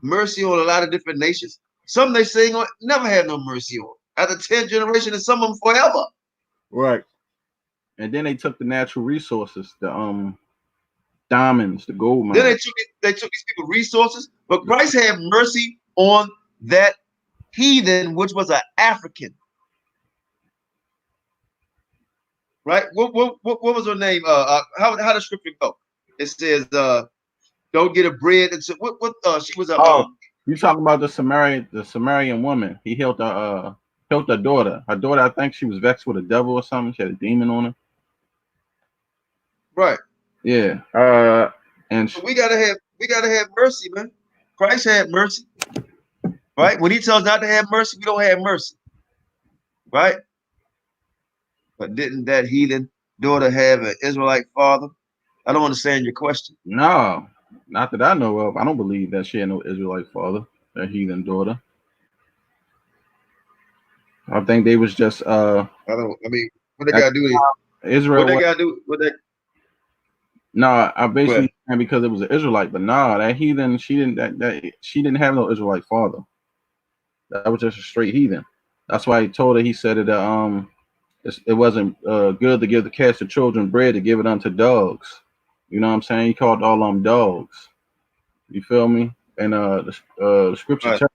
mercy on a lot of different nations. Some they say never had no mercy on. After 10 generations, and some of them forever. Right. And then they took the natural resources, the diamonds, the gold mines. Then they took these people resources, but Christ had mercy on that heathen, which was an African. Right? What was her name? How the scripture go? It says, "Don't get a bread." And so she was a. You talking about the Samaritan woman? He healed her daughter. Her daughter, I think she was vexed with a devil or something. She had a demon on her. Right. Yeah. And so we gotta have mercy, man. Christ had mercy. Right? When He tells us not to have mercy, we don't have mercy. Right? But didn't that heathen daughter have an Israelite father? I don't understand your question. No, not that I know of. I don't believe that she had no Israelite father, that heathen daughter. I think they was just I mean, what they gotta do? Israel. What they gotta do? No, I basically saying because it was an Israelite, but nah, that heathen, she didn't have no Israelite father. That was just a straight heathen. That's why He told her. He said it wasn't good to give the cats the children bread, to give it unto dogs. You know what I'm saying? He called all them dogs. You feel me? And the scripture tells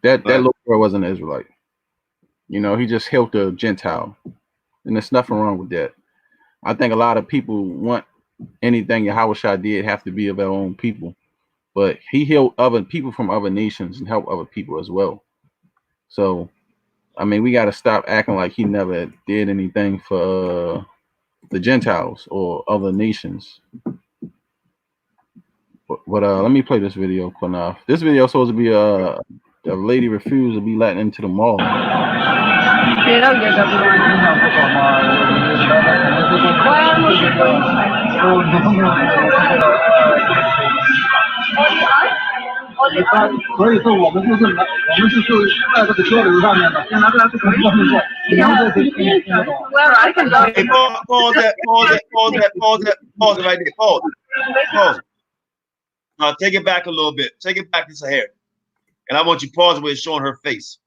that little girl wasn't an Israelite. You know, He just helped a Gentile, and there's nothing wrong with that. I think a lot of people want anything Yahawashi did have to be of their own people, but He healed other people from other nations and helped other people as well. So, I mean, we got to stop acting like He never did anything for the Gentiles or other nations. But let me play this video, Qanath. This video is supposed to be a lady refused to be let into the mall. Pause it right there. Pause. Now take it back a little bit. Take it back to Sahara. And I want you to pause where it's showing her face.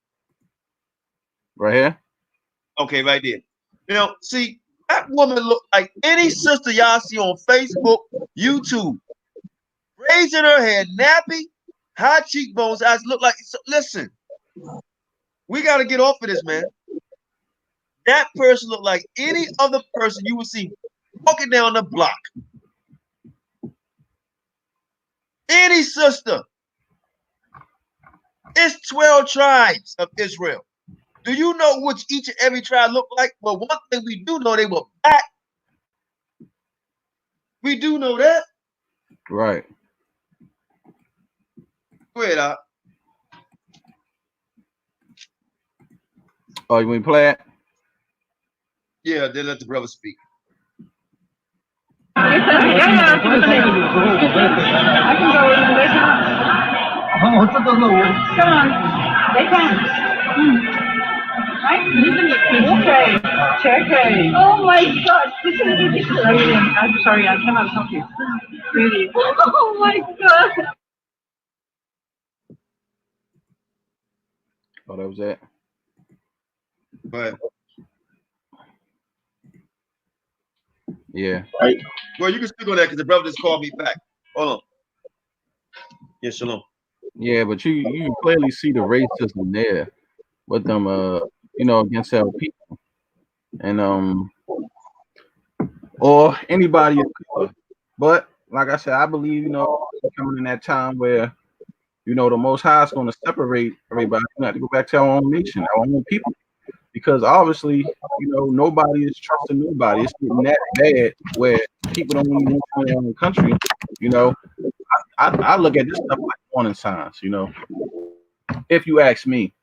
Right here? Okay, right there. You know, see, that woman looked like any sister y'all see on Facebook, YouTube. Raising her hair, nappy, high cheekbones, eyes look like. So, listen, we got to get off of this, man. That person looked like any other person you would see walking down the block. Any sister. It's 12 tribes of Israel. Do you know which each and every tribe looked like? Well, one thing we do know, they were black. We do know that. Right. Go ahead, Doc. Oh, you want me to play it? Yeah, then let the brother speak. I can go in. They can. Come on. They can. Okay. Check. Oh my God. I'm sorry. I cannot help you. Really. Oh my God. Oh, that was it. Go ahead. Yeah. Well, you can speak on that because the brother just called me back. Hold on. Yeah, shalom. Yeah, but you can clearly see the racism there with them, against our people and or anybody of color. But like I said, I believe we're coming in that time where the Most High is going to separate everybody. We have to go back to our own nation, our own people, because obviously nobody is trusting nobody. It's getting that bad where people don't even want their own country. You know, I look at this stuff like warning signs. If you ask me.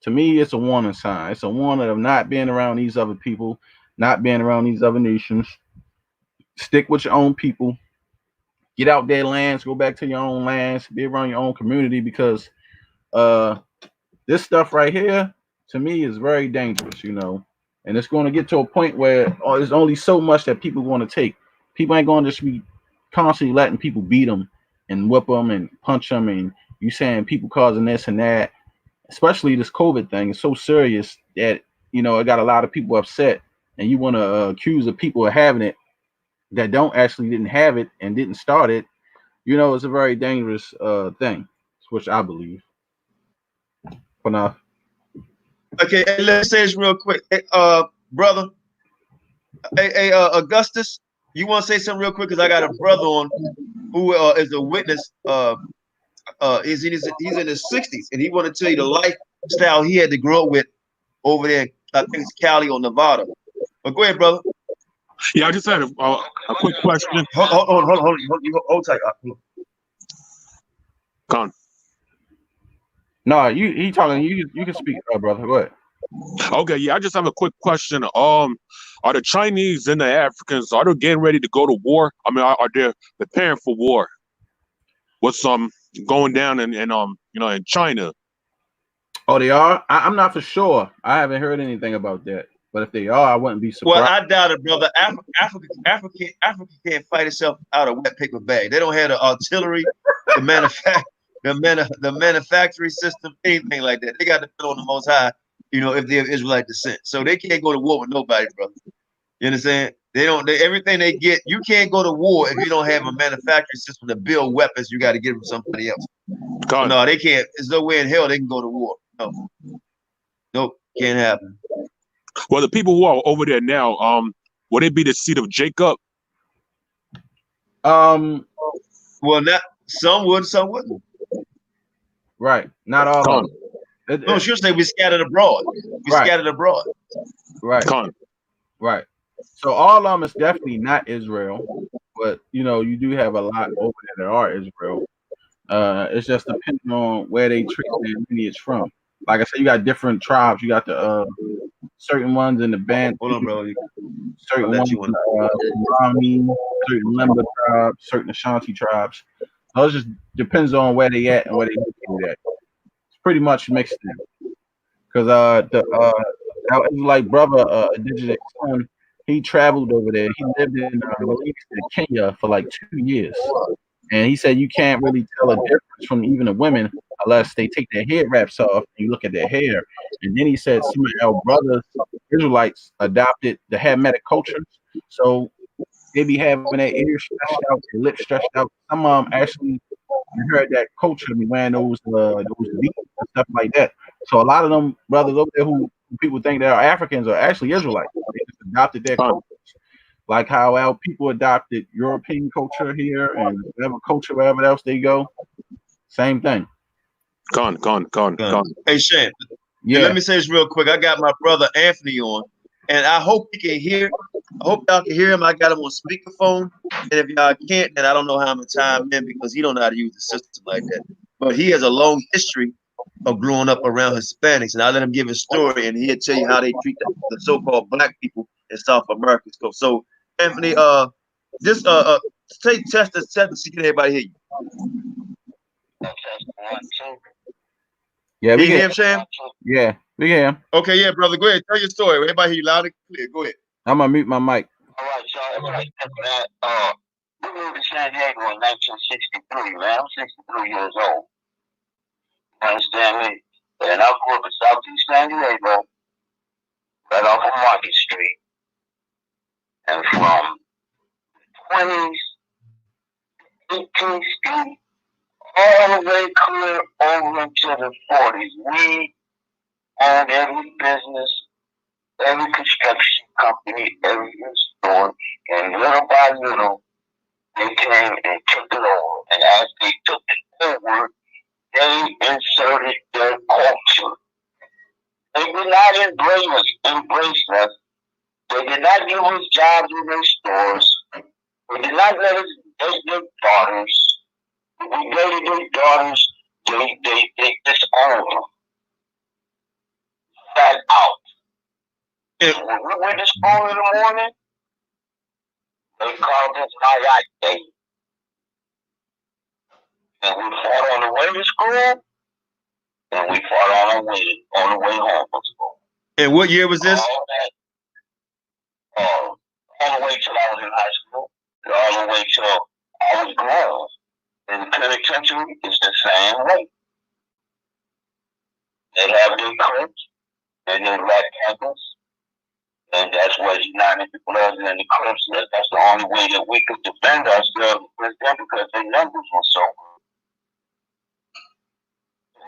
To me, it's a warning sign. It's a warning of not being around these other people, not being around these other nations. Stick with your own people. Get out their lands. Go back to your own lands. Be around your own community because this stuff right here, to me, is very dangerous. And it's going to get to a point where there's only so much that people want to take. People ain't going to just be constantly letting people beat them and whip them and punch them, and you saying people causing this and that. Especially this COVID thing is so serious that it got a lot of people upset, and you want to accuse the people of having it that didn't have it and didn't start it. It's a very dangerous thing, which I believe. Qanath. Okay, hey, let's say this real quick. Hey, brother. Hey, Augustus, you want to say something real quick? Because I got a brother on who is a witness. He's in his 60s, and he want to tell you the lifestyle he had to grow up with over there. I think it's Cali or Nevada. But go ahead, brother. Yeah, I just had a quick question. Hold tight. Con. No, he talking. You can speak, brother. Go ahead. Okay, yeah, I just have a quick question. Are the Chinese and the Africans, are they getting ready to go to war? I mean, are they preparing for war? What's going down in China? Oh, they are? I'm not for sure. I haven't heard anything about that. But if they are, I wouldn't be surprised. Well, I doubt it, brother. Africa can't fight itself out of wet paper bag. They don't have the artillery, the manufacturing system, anything like that. They got to put on the Most High, if they're of Israelite descent. So they can't go to war with nobody, brother. You understand? Everything they get, you can't go to war if you don't have a manufacturing system to build weapons. You got to get them somebody else. No, they can't. There's no way in hell they can go to war. No. Nope, can't happen. Well, the people who are over there now, would it be the seed of Jacob? Well, not some would, some wouldn't. Right, not all of them. No, should say we scattered abroad. Scattered abroad. Right. Right. So all of them is definitely not Israel, but you do have a lot over there that are Israel. It's just depending on where they trace their lineage from. Like I said, you got different tribes. You got the certain ones in the band. Hold on, bro. Certain ones in the Rami, certain Lemba tribes, certain Ashanti tribes. So it just depends on where they at and where they located at. It's pretty much mixed in. Because our Israelite brother, Indigenous son, he traveled over there. He lived in Kenya for like 2 years. And he said you can't really tell a difference from even the women unless they take their hair wraps off and you look at their hair. And then he said some of our brothers, Israelites, adopted the Hamitic culture. So they be having their ears stretched out, their lips stretched out. Some of them actually heard that culture, be wearing those beads and stuff like that. So a lot of them brothers over there who people think they are Africans are actually Israelites. They just adopted their culture. Like how our people adopted European culture here and whatever culture, wherever else they go. Same thing. Gone. Hey, Shan. Yeah. Let me say this real quick. I got my brother Anthony on, and I hope he can hear. I hope y'all can hear him. I got him on speakerphone. And if y'all can't, then I don't know how I'm going to time in because he don't know how to use the system like that. But he has a long history of growing up around Hispanics. And I'll let him give his story, and he'll tell you how they treat the so-called black people in South America. So Anthony, just test and see can everybody hear you. Yeah, we can hear him, Sham? Yeah, we hear him. Okay, yeah, brother, go ahead. Tell your story. Everybody hear you loud and clear. Go ahead. I'm gonna mute my mic. All right, y'all. We moved to San Diego in 1963, man. I'm 63 years old. You understand me? And I grew up in Southeast San Diego, right off of Market Street. And from 20s, 18th Street, all the way clear over into the 40s. We owned every business, every construction company, every store, and little by little, they came and took it over. And as they took it over, they inserted their culture. They did not embrace us. They did not give us jobs in their stores. They did not let us date their daughters. If we dated their daughters, they disowned them. Flat out. And when we went to school in the morning, they called us Hayat Day. And we fought on the way to school, and we fought on the way home from school. And what year was this? All the way till I was in high school, all the way till I was grown. In the penitentiary, it's the same way. They have their clips, and their rat campus, and that's what united the bloods and the clips. That's the only way that we could defend ourselves against them because their numbers were so good.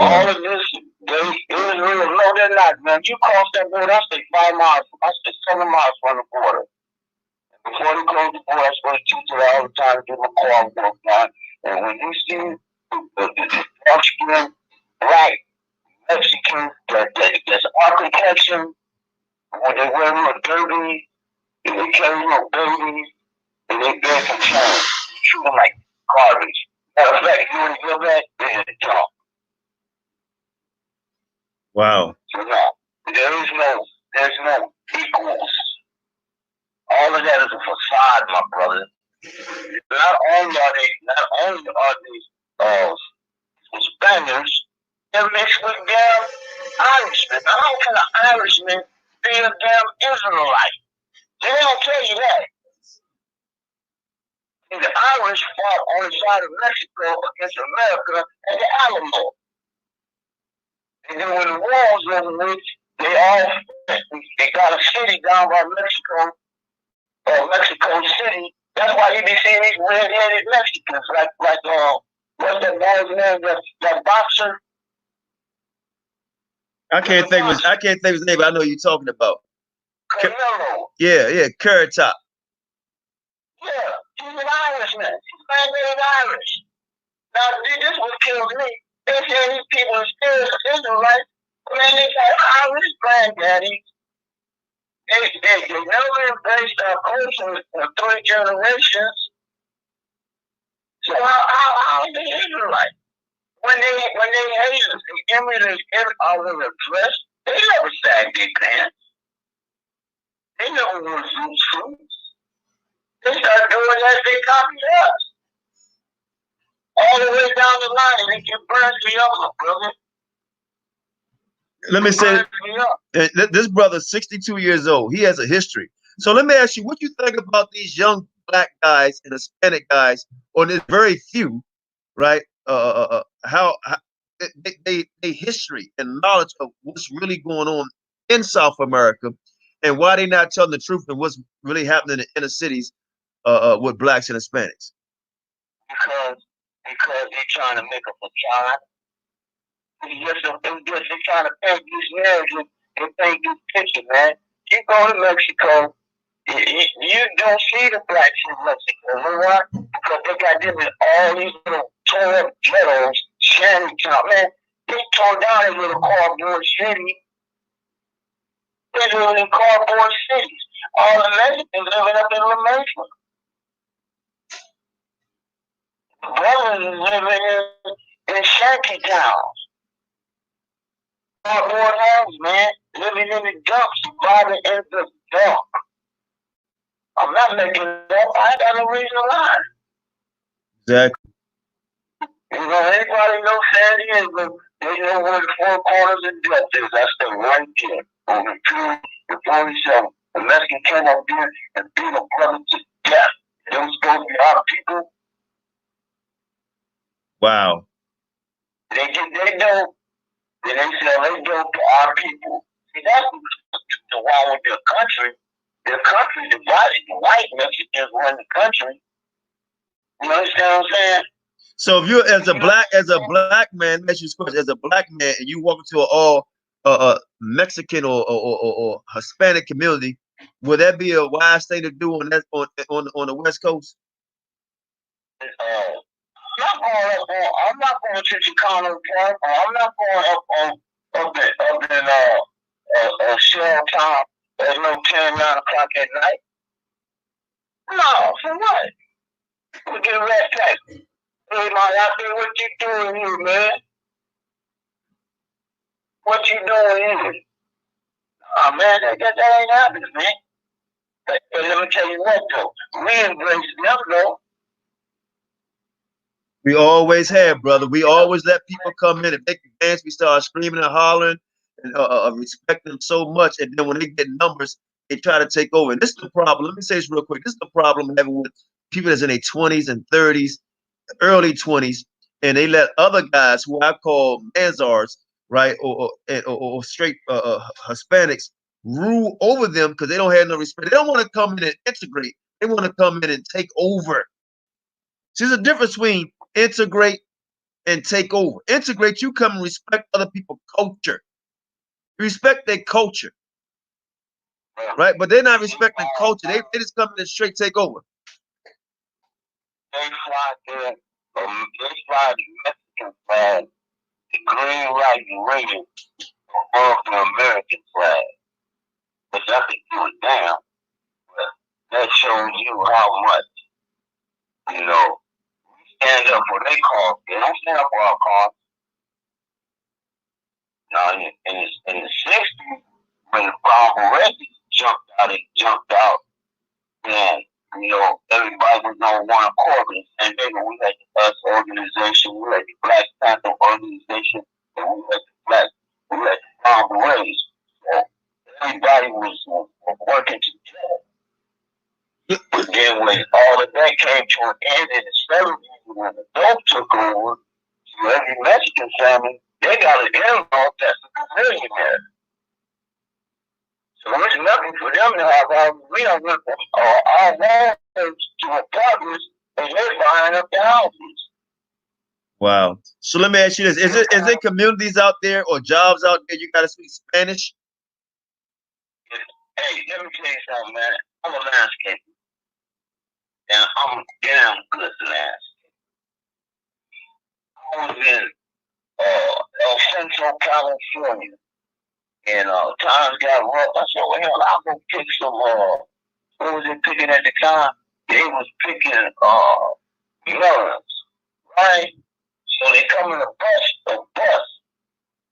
All of this, Israel, no, they're not, man. You cross that border, I stay 5 miles, I stay 7 miles from the border. Before they close the border, I supposed to teach it all the time to get my car broke down. And when you see the dark-skinned, black Mexicans, there's architecture, when they wear little derbies, and they carry little babies, and they bear some chains, shoot them like garbage. Matter of fact, you want to go back, they're in the top. Wow. So no, there's no equals. All of that is a facade, my brother. Not only are they Spaniards, they're mixed with damn Irishmen. How can an Irishman be a damn Israelite? They don't tell you that. And the Irish fought on the side of Mexico against America at the Alamo. And then when the war was over with, they got a city down by Mexico, Mexico City. That's why you be seeing these red-headed Mexicans, like what's that boy's name? That boxer. I can't think of his name, but I know you're talking about. Canelo. Yeah, Carrot Top. Yeah, he's an Irishman. He's man-made Irish. Now, this what kills me. They say these people are still Israelites. Man, they got Irish granddaddy. They never embraced our culture for 3 generations. So how are they Israelites? When they hate us, they emulate our dress, they never sag their pants. They never wore zoot suits. They start doing as they copy us. All the way down the line, and it burns me up, brother. Let me say, this brother's 62 years old. He has a history. So let me ask you, what you think about these young black guys and Hispanic guys, or there's very few, right? How they history and knowledge of what's really going on in South America, and why they not telling the truth and what's really happening in the inner cities with blacks and Hispanics? Because they're trying to make a facade. They're trying to paint this narrative and paint this picture, man. You go to Mexico, you don't see the blacks in Mexico. You know why? Because they got them in all these little tore up ghettos, shanty town. Man, they tore down a little cardboard city. They're living in cardboard cities. All the Mexicans living up in La Mesa. The brothers is living in shanty towns. Cardboard homes, man. Living in the dumps, surviving in the dump. I'm not making it up. I ain't got no reason to lie. Exactly. You know, anybody know San Diego, they know where the 4 corners of death is. That's the right there. On the 47. The Mexican came up there and beat a brother to death. It was going to be our people. Wow. They know. They sell they go to our people. See, that's the wrong with their country. Their country divided. The white Mexicans run the country. You understand what I'm saying? So if you're as a black man, as a black man, and you walk into an all Mexican or Hispanic community, would that be a wise thing to do on the West Coast? I'm not going to Qanath Park. I'm not going up in Shell Town at no 10, 9 o'clock at night. No, for what? We get red tax. Hey, man, I see what you doing here, man. What you doing here? Oh, man, that ain't happening, man. But let me tell you what, though. We embrace them, though. We always have, brother. We always let people come in and make the dance. We start screaming and hollering and respect them so much. And then when they get numbers, they try to take over. And this is the problem. Let me say this real quick. This is the problem having with people that's in their 20s and 30s, early 20s, and they let other guys who I call Manzars, right, or straight Hispanics rule over them because they don't have no respect. They don't want to come in and integrate. They want to come in and take over. See, there's a difference between integrate and take over. Integrate, you come and respect other people's culture. Respect their culture, right? But they're not respecting culture. They just come in and straight take over. They fly the Mexican flag, the green, white, and red above the American flag. But I could do it down. But that shows you how much, we stand up for their cause. They don't stand up for our cause. Now, in the 60s, when the Barbaressi jumped out, and everybody was on one accord. And then we had the US organization, we had the Black Panther organization, and we had the Barbaressi. So everybody was working together. But then when all of that came to an end in the 70s, when the dope took over, so every Mexican family, they got an in-law that's a millionaire. So it's nothing for them to have. We don't look our lands to apartments, and they're buying up the houses. Wow. So let me ask you this: is there communities out there or jobs out there you got to speak Spanish? Hey, let me tell you something, man. I'm a landscaper, and I'm damn good at landscape. I was in El Centro, California. And times got rough. I said, well, hell, I'll go pick some, what was it picking at the time? They was picking melons, right? So they come in a bus.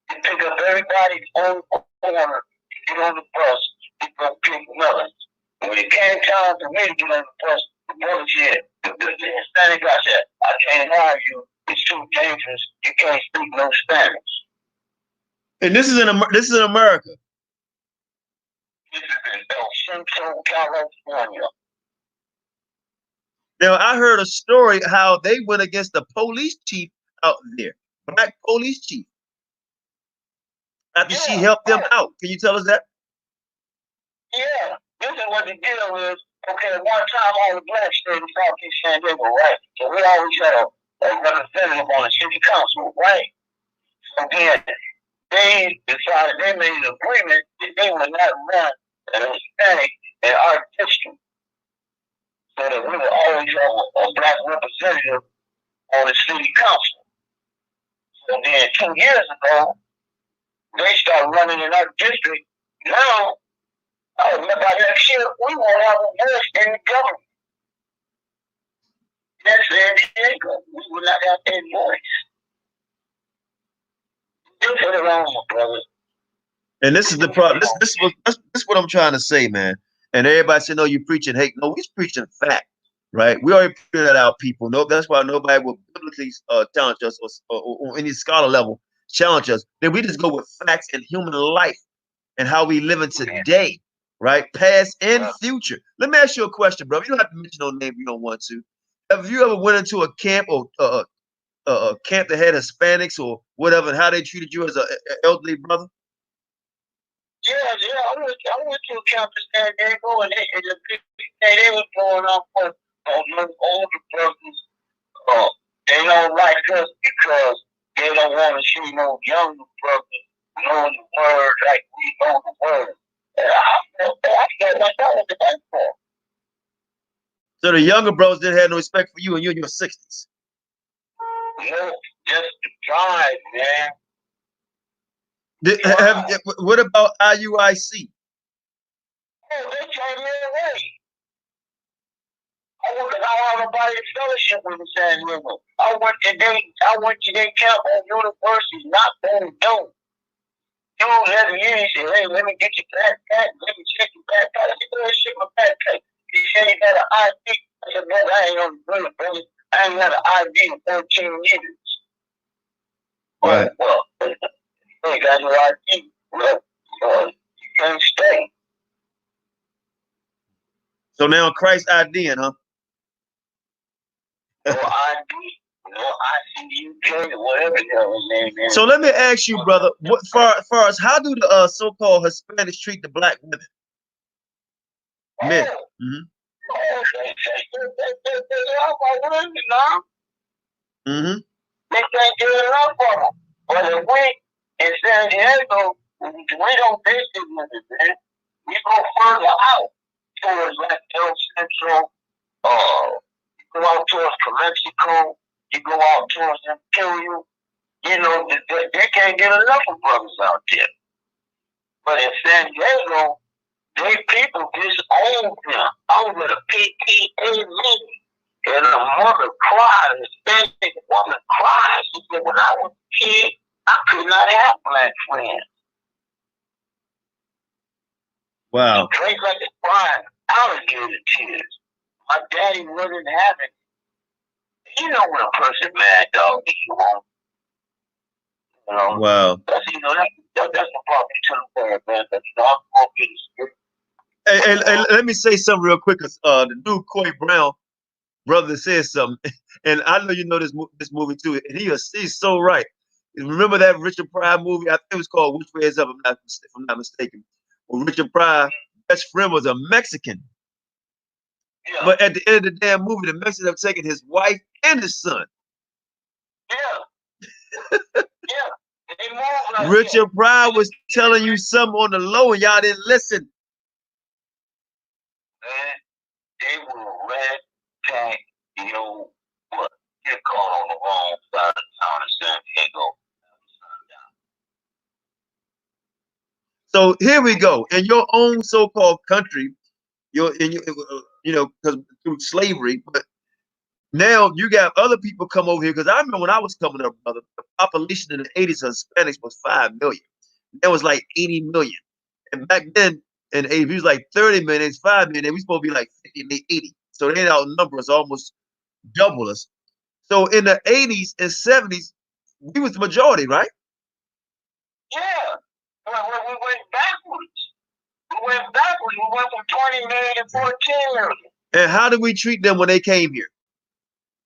They pick up everybody's own corner, get on the bus, they go pick melons. And when it came time for me to get on the bus, the brother said, the Hispanic guy said, I can't hire you. It's too dangerous. You can't speak no Spanish. And this is in America. This is in El Centro, California. Now, I heard a story how they went against the police chief out there, black police chief, after she helped them out. Can you tell us that? Yeah, this is what the deal is. Okay, one time all the blacks stayed in Southeast San Diego, right? So we always had a representative on the city council, right? So then they decided, they made an agreement that they would not run an Hispanic in our district. So that we would always have a black representative on the city council. So then 2 years ago, they started running in our district. Now, I remember next year, we won't have a voice in the government. That's San Diego. We will not have a voice. You put it on, brother. And this is the problem. This is what I'm trying to say, man. And everybody said, no, you're preaching hate. No, we're preaching fact, right? We already figured that out, people. No, that's why nobody will biblically challenge us or any scholar level challenge us. Then we just go with facts and human life and how we live in today, right? Past and future. Let me ask you a question, bro. You don't have to mention no name if you don't want to. Have you ever went into a camp or a camp that had Hispanics or whatever, and how they treated you as an elderly brother? Yeah. I went to a camp in San Diego, and they was going off on older brothers. They know see no young brothers knowing the word like we know the word. And I felt like that was the best part. So the younger brothers didn't have no respect for you, and you're in your 60s. No, just the drive, man. What about IUIC? Oh, they turned me away. I had a body fellowship with the San Diego. I went to their camp on university, not on dope. Dude had me in, he said, hey, let me get your backpack, let me check your backpack. I said, go ahead, check my backpack. He said he had an ID. I said, man, I ain't on the bullet, brother. I ain't had an ID in 13 years. Right. Well, you ain't got no ID. Well, you can't stay. So now Christ IDing, huh? No ID, no ICUK, whatever the hell his name is. So let me ask you, brother, what far as how do the so-called Hispanics treat the black women? Men. Mm-hmm. Mm-hmm. They can't get enough of them. But if we in San Diego, we don't visit with it, man. We go further out towards like El Centro, go out towards Mexico, you go out towards Imperial. You know, they can't get enough of brothers out there. But in San Diego, they people just own them. I was at a PTA meeting, and a mother cried, a Hispanic woman cried. She said, when I was a kid, I could not have black friends. Wow. Straight like a crying, alligator tears. My daddy wasn't having. You know when a person mad, dog, you won't. You know. Wow. That's the problem to the player, man. That's not going to be Hey, let me say something real quick. The dude Corey Brown, brother, says something, and I know you know this movie too. And he's so right. Remember that Richard Pryor movie? I think it was called "Which Way Is Up." If I'm not mistaken. Well, Richard Pryor's best friend was a Mexican, but at the end of the damn movie, the Mexicans have taken his wife and his son. Yeah. Yeah. Like Richard Pryor was telling you something on the low, and y'all didn't listen. Man, they will red tag, what? Get caught on the wrong side of town in San Diego. So here we go. In your own so-called country, because through slavery, but now you got other people come over here. Because I remember when I was coming up, brother, the population in the 80s of Hispanics was 5 million. That was like 80 million. And back then, in the 80s, it was like 30 million, it's 5 million, we supposed to be like 50 and 80. So they outnumber us, almost double us. So in the 80s and 70s, we was the majority, right? Yeah. Well, we went backwards. We went from 20 million to 14 million. And how did we treat them when they came here?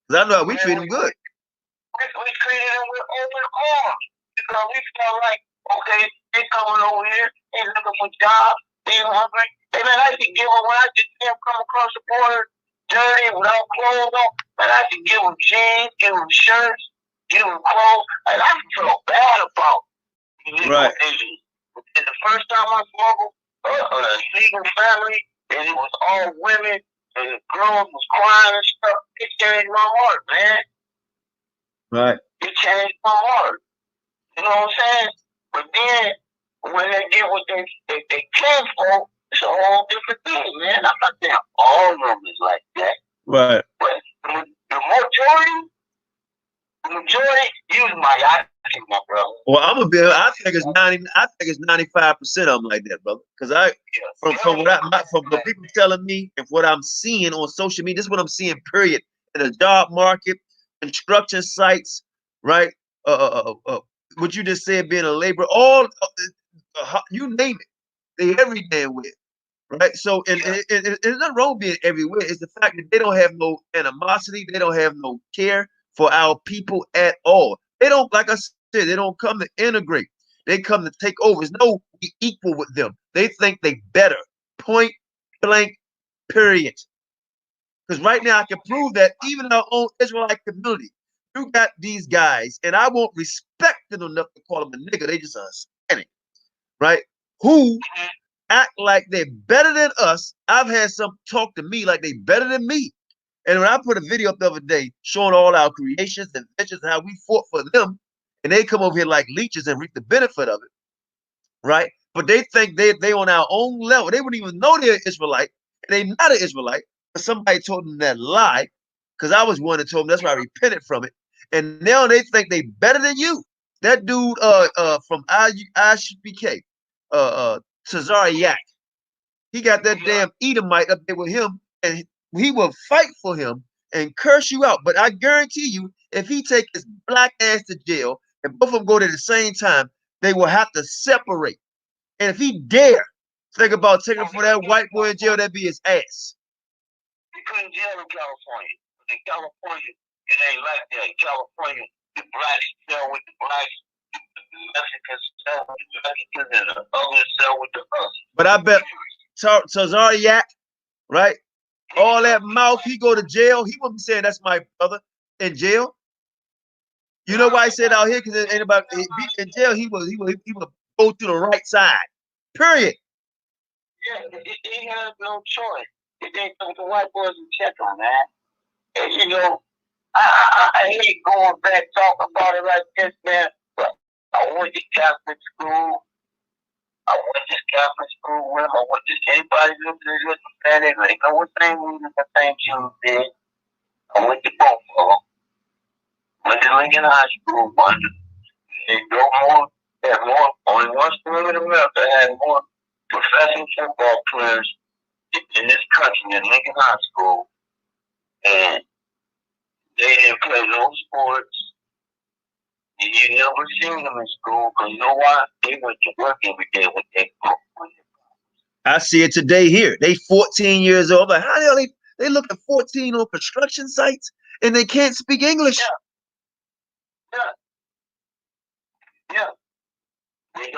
Because I know we treat them good. We treated them with open arms. Because we felt like, okay, they coming over here, they looking for jobs, they hungry. And man, I could give them, when I just see them come across the border, dirty, without clothes on, man, I could give them jeans, give them shirts, give them clothes, and I feel bad about it. Right. And the first time I smuggled a legal family, and it was all women, and the girls was crying and stuff, it changed my heart, man. Right. It changed my heart. You know what I'm saying? But then, when they get what they came for, it's a whole different thing, man. I'm not saying all of them is like that. Right. But the majority use my acting, my brother. Well, I think it's 95% of them like that, brother. Because from what people telling me and what I'm seeing on social media, this is what I'm seeing, period. In the job market, construction sites, right? What you just said, being a laborer, all you name it, they every damn way, right? So, and it's not wrong being everywhere. It's the fact that they don't have no animosity, they don't have no care for our people at all. They don't, like I said, they don't come to integrate. They come to take over. There's no be equal with them. They think they better. Point blank, period. Because right now I can prove that even in our own Israelite community, you got these guys, and I won't respect respecting enough to call them a nigga. They just Hispanic, right? Who act like they're better than us. I've had some talk to me like they better than me. And when I put a video up the other day showing all our creations and inventions and how we fought for them, and they come over here like leeches and reap the benefit of it, right? But they think they on our own level. They wouldn't even know they're Israelite. And they not an Israelite. But somebody told them that lie, because I was one that told them. That's why I repented from it. And now they think they better than you. That dude from ISBK, Yak, he got that damn Edomite up there with him, and he will fight for him and curse you out. But I guarantee you, if he take his black ass to jail and both of them go there at the same time, they will have to separate. And if he dare think about taking for that white boy in jail, that'd be his ass. You couldn't jail in California. In California, it ain't like that. In California, the blacks sell with the blacks, the Mexicans sell with the Mexicans, and the others sell with the others. But I bet Yak, right? All that mouth, he go to jail. He wouldn't be saying that's my brother in jail. You know why I said out here? Because anybody in jail, he would go to the right side. Period. Yeah, he has no choice. They put the white boys in check on that. And you know, I hate going back talking about it like this, man. But I went to Catholic school. I went to Catholic school with him. I went to anybody who was Hispanic. They know what thing we did, the same Jews did. I went to both of them. Went to Lincoln High School. They go more. They had more. Only one school in America had more professional football players in this country than Lincoln High School, and they didn't play no sports. You never seen them in school because you know why? They went to work every day with their book. I see it today here. They 14 years old. But how the hell they look at 14 on construction sites and they can't speak English? Yeah. They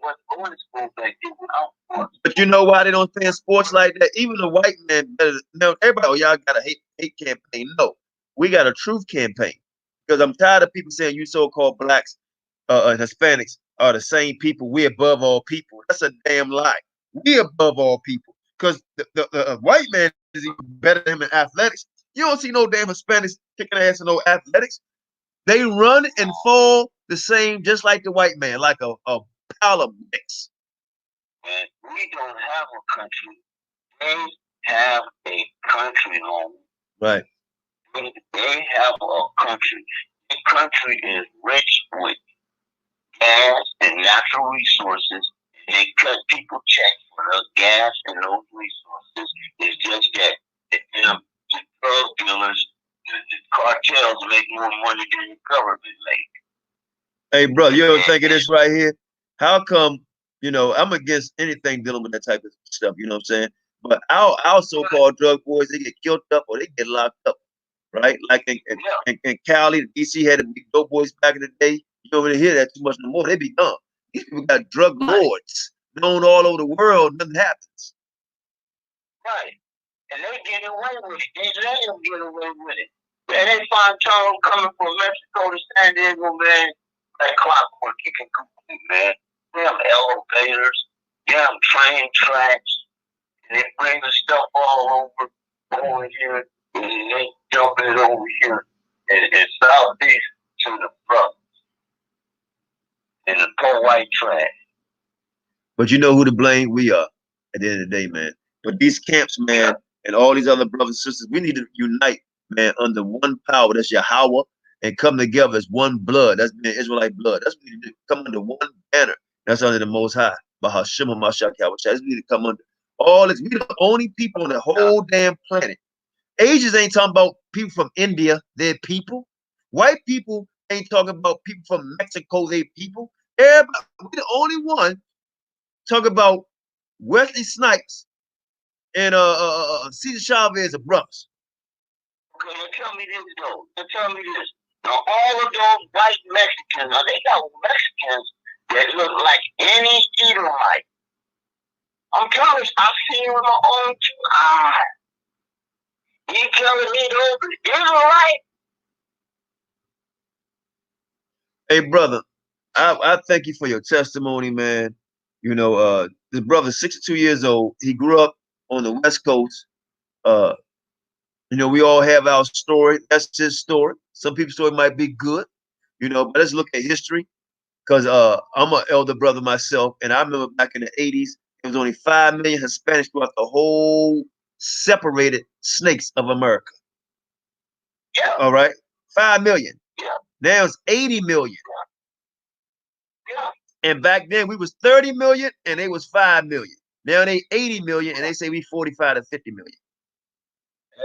wasn't going to school back then. But you know why they don't play in sports like that? Even the white man, everybody, oh, y'all got a hate campaign. No, we got a truth campaign. Because I'm tired of people saying you so-called blacks and Hispanics are the same people. We're above all people. That's a damn lie. We're above all people. Because the white man is even better than him in athletics. You don't see no damn Hispanics kicking ass in no athletics. They run and fall the same, just like the white man, like a pile of bricks. And we don't have a country. They have a country, home. Right. They have a country. The country is rich with gas and natural resources. They cut people checks for the gas and those resources. It's just that the drug dealers, the cartels make more money than the government make. Hey, bro, you ever think of this right here? How come, I'm against anything dealing with that type of stuff, you know what I'm saying? But our so-called drug boys, they get killed up or they get locked up, right? Like in Cali, the DC had the big dope boys back in the day. You don't really hear that too much no more. They be gone. These people got drug lords known all over the world. Nothing happens. Right. And they get away with it. They let them get away with it. And they find Charles coming from Mexico to San Diego, man, like clockwork. You can Google it, man. Damn elevators, damn train tracks. And they bring the stuff all over here, and they dumping it over here in southeast to the front. And the poor white trash. But you know who to blame? We are at the end of the day, man. But these camps, man, and all these other brothers and sisters, we need to unite, man, under one power. That's Yahweh, and come together as one blood. That's being Israelite blood. That's what we need to do. Come under one banner. That's under the Most High. By Ha Mashayach Yahawashi. That's what we need to come under. All this. We the only people on the whole damn planet. Asians ain't talking about people from India. They're people. White people ain't talking about people from Mexico. They're people. Everybody. We the only one talking about Wesley Snipes and Cesar Chavez are brothers. Okay, now tell me this though. Now tell me this. Now all of those white Mexicans, now they got Mexicans that look like any Edomite. I'm telling you, I've seen with my own two eyes. You telling me those are Israelite? Hey brother, I thank you for your testimony, man. You know, this brother's 62 years old. He grew up on the West Coast. You know, we all have our story. That's his story. Some people's story might be good, you know, but let's look at history. Because I'm an elder brother myself, and I remember back in the 80s, there was only 5 million Hispanics throughout the whole separated snakes of America. Yeah. All right, 5 million. Yeah. Now it's 80 million. Yeah. And back then we was 30 million, and they was 5 million. Now they 80 million, and they say we 45 to 50 million.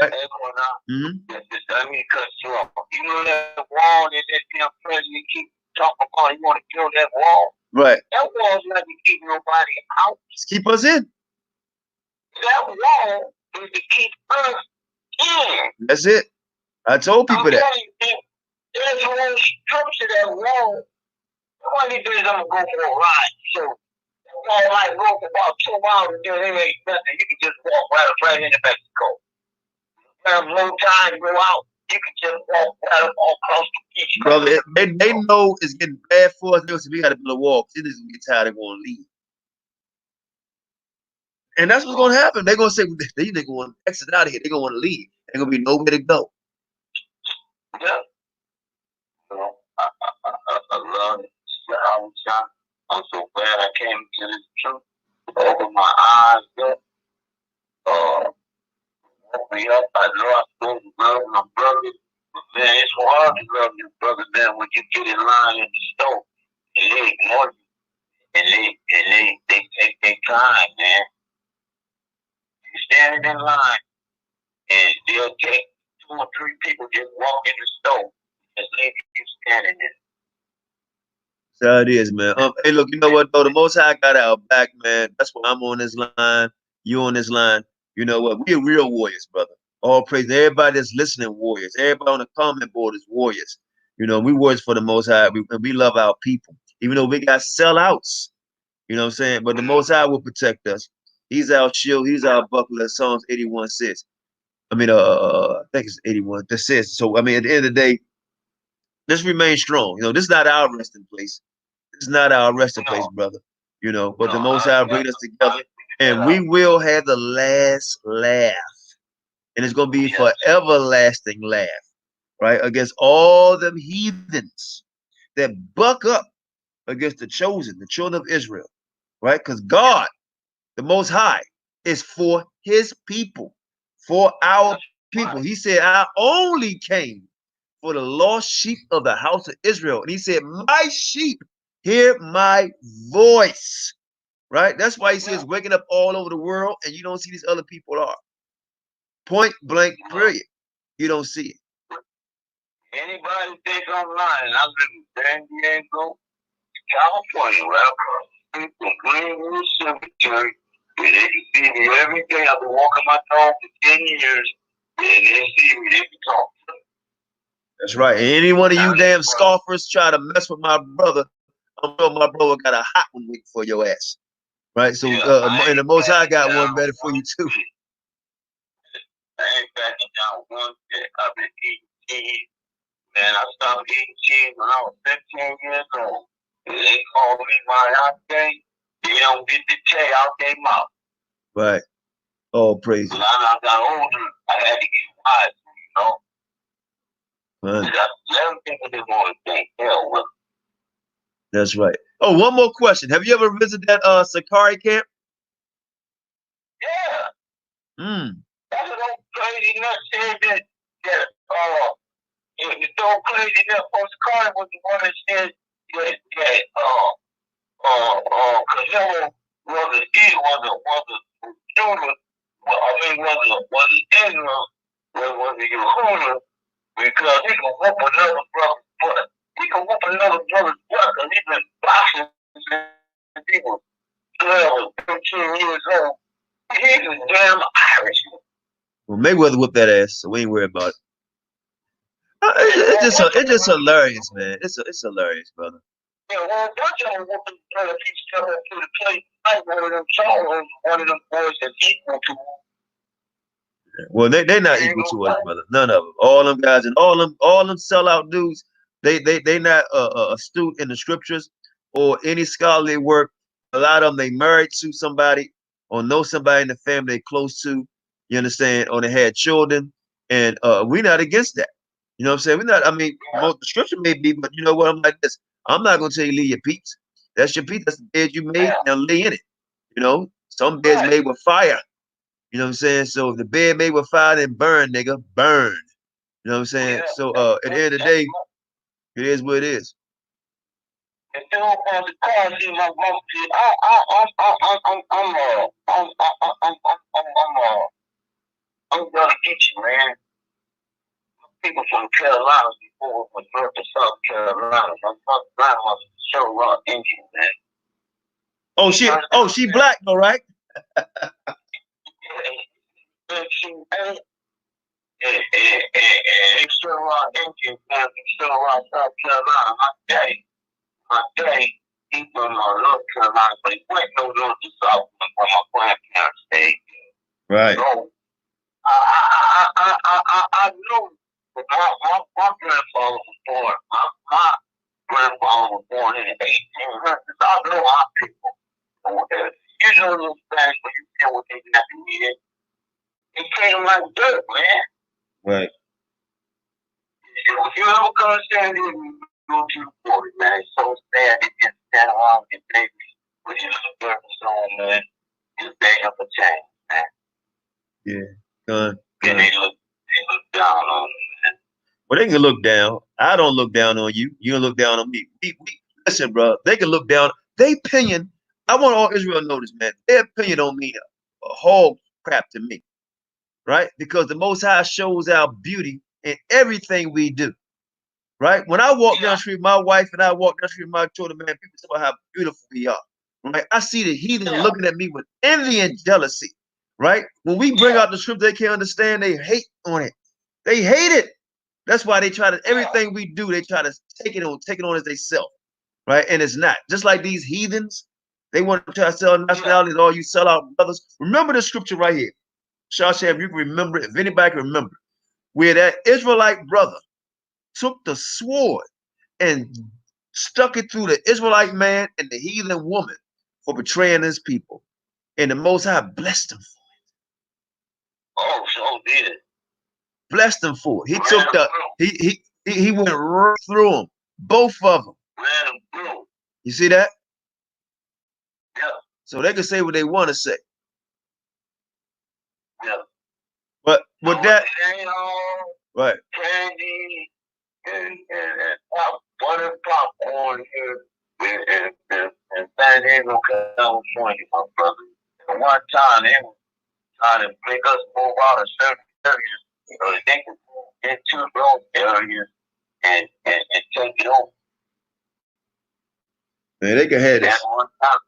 Right? Let me cut you off. You know that wall that damn president keep talking about? You want to build that wall? Right. That wall's not to keep nobody out. Just keep us in. That wall is to keep us in. That's it. I told people that. There's a whole structure that wall. One of these days I'm gonna go for a ride. So that wall might go for about 2 miles, and then it ain't nothing. You can just walk right into Mexico. Have no time to go out. You can just walk right all across the beach. Brother, they know it's getting bad for us. They say we got to build a wall. It is gonna get tired of going to leave. And that's what's gonna happen. They're gonna say they're gonna exit out of here. They're gonna want to leave. They're gonna be nowhere to go. Yeah. So I love it. I'm so glad I came to this truth. Open my eyes up. Woke me up. I know I'm supposed to love my brother. But man, it's hard to love your brother, man, when you get in line at the store and they ignore you. And they take their time, man. You standing in line and they'll take 2 or 3 people just walk in the store and leave you standing there. That's how it is, man. Hey, look, you know what though? The Most High got our back, man. That's why I'm on this line. You on this line. You know what? We are real warriors, brother. All praise to everybody that's listening, warriors. Everybody on the comment board is warriors. You know, we warriors for the Most High. We love our people, even though we got sellouts. You know what I'm saying? But the Most High will protect us. He's our shield. He's our buckler. Psalms 81 says. I mean, I think it's 81. That says. So, I mean, at the end of the day, let's remain strong. You know, this is not our resting place. This is not our resting place, brother. You know, but the Most High bring us together, and we will have the last laugh, and it's gonna be for everlasting laugh, right? Against all them heathens that buck up against the chosen, the children of Israel, right? Because God, the Most High, is for His people, for our people. He said, "I only came for the lost sheep of the house of Israel," and He said, "My sheep hear my voice," right? That's why He says waking up all over the world, and you don't see these other people are. Point blank, period. You don't see it. Anybody think I'm lying? I live in San Diego, California, right? From Greenwood Cemetery, where they can see me every day. I've been walking my dog for 10 years, and they see me, they can talk. That's right. And any one of you damn scoffers try to mess with my brother, I'm sure my brother got a hot one waiting for your ass. Right? So, and the Most High got one better for you, too. I ain't backing down one bit. I've been eating cheese. Man, I stopped eating cheese when I was 15 years old. And they called me my outday. They don't get the J out their mouth. Right. Oh, praise. When I got older, I had to get wise, you know. Right. Let them think of them on the thing. Hell with them. That's right. Oh, one more question. Have you ever visited that Sakari camp? Yeah. That's an old crazy nut said that the old crazy nut on Sakari was the one that said that Canelo was a Judah, was Israel, was a Yehuda, because he can whoop another brother's butt. He can whoop another brother's butt because he's been boxing since he was 12 or 13 years old. He's a damn Irishman. Well, Mayweather whooped that ass, so we ain't worried about it. It's just hilarious, man. It's hilarious, brother. Yeah, well, a bunch of them whooping brother keeps coming to the place like one of them Charles, one of them boys that's equal to him. Well, they're not equal to us, brother. None of them. All them guys and all them sellout dudes. They not astute in the scriptures. or any scholarly work, a lot of them, they married to somebody or know somebody in the family they're close to, you understand, or they had children. And we're not against that. You know what I'm saying? We're not, I mean, the scripture may be, but you know what? I'm like this. I'm not going to tell you leave your peace. That's your peace. That's the bed you made. Now lay in it. You know, some beds made with fire. You know what I'm saying? So if the bed made with fire, then burn, nigga, burn. You know what I'm saying? So at the end of the day, it is what it is. If you don't want to call, see my mom, I'm gonna get you, man. People from Carolina before was birth to South Carolina. My grandma was a show raw Indian, man. Oh, she black, though, right? Show raw Indian, man. Show raw South Carolina. My day, he from North Carolina, but he went no north to South when my grandparents stayed. Right. So I know my grandfather was born. My grandfather was born in the 1800s. I know our people. You know those things when you feel what they got to hear. It came like dirt, man. Right. If you ever come stand here and go to the border, man, it's so sad they just stand around and babies with your dirt on, man. Just begging for change, man. Yeah. And they look down on them, man. Well, they can look down. I don't look down on you. You don't look down on me. Listen, bro. They can look down. Their opinion, I want all Israel to know this, man. Their opinion don't mean a whole crap to me, right? Because the Most High shows our beauty in everything we do, right? When I walk down the street with my wife and I walk down the street with my children, man, people say about how beautiful we are, right? I see the heathen looking at me with envy and jealousy, right? When we bring out the script they can't understand, they hate on it. They hate it. That's why they try to, everything we do, they try to take it on as they self, right? And it's not. Just like these heathens, they want to try to sell nationalities, all you sell out brothers. Remember the scripture right here. Shasha, if you can remember it, if anybody can remember, where that Israelite brother took the sword and stuck it through the Israelite man and the heathen woman for betraying his people. And the Most High blessed him for it. Oh, so did. Blessed him for it. He took the, he went right through them, both of them. You see that? Yeah. So they can say what they want to say. Yeah. But with that, right. Candy and butter popcorn here in San Diego, California, my brother. At one time, they were trying to make us move out of certain areas. You know, they could move into those areas and take it over. Man, they can have this. One time,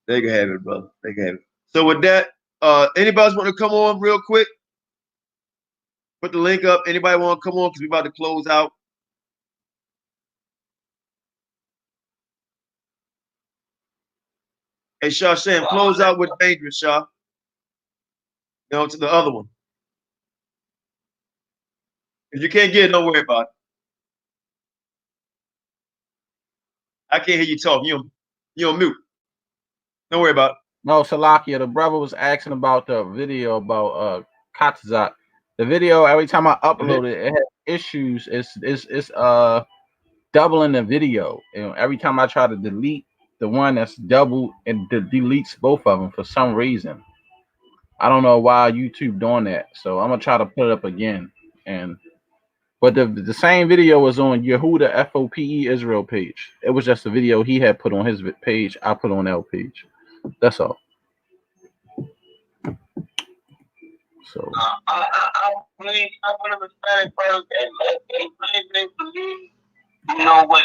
they can have it, brother. They can have it. So with that, anybody want to come on real quick? Put the link up. Anybody want to come on? Because we're about to close out. Hey, Shaw, Sam, close out with Dangerous, Shaw. Go to the other one. If you can't get it, don't worry about it. I can't hear you talk. You're on mute. Don't worry about it. No, Salakia, the brother was asking about the video about Qanath. The video, every time I upload it, it has issues. It's doubling the video. And every time I try to delete the one that's double, and deletes both of them for some reason. I don't know why YouTube doing that. So I'm gonna try to put it up again. But the same video was on Yehuda F.O.P.E. Israel page. It was just a video he had put on his page. I put on our page. That's all. So I believe some of the Hispanic brothers, they believe, you know, what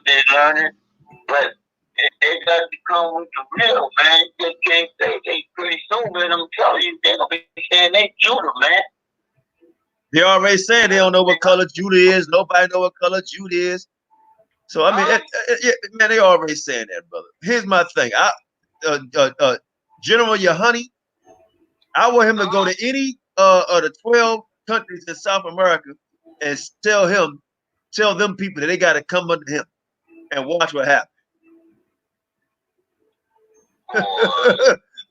they're learning, but they got to come with the real, man. They can't say they pretty soon, man. I'm telling you, they're gonna be saying they Judah, man. They already saying they don't know what color Judah is. Nobody know what color Judah is. So I mean, man, they already saying that, brother. Here's my thing. General Yahani, I want him to go to any of the 12 countries in South America and tell them people that they got to come under him and watch what happens.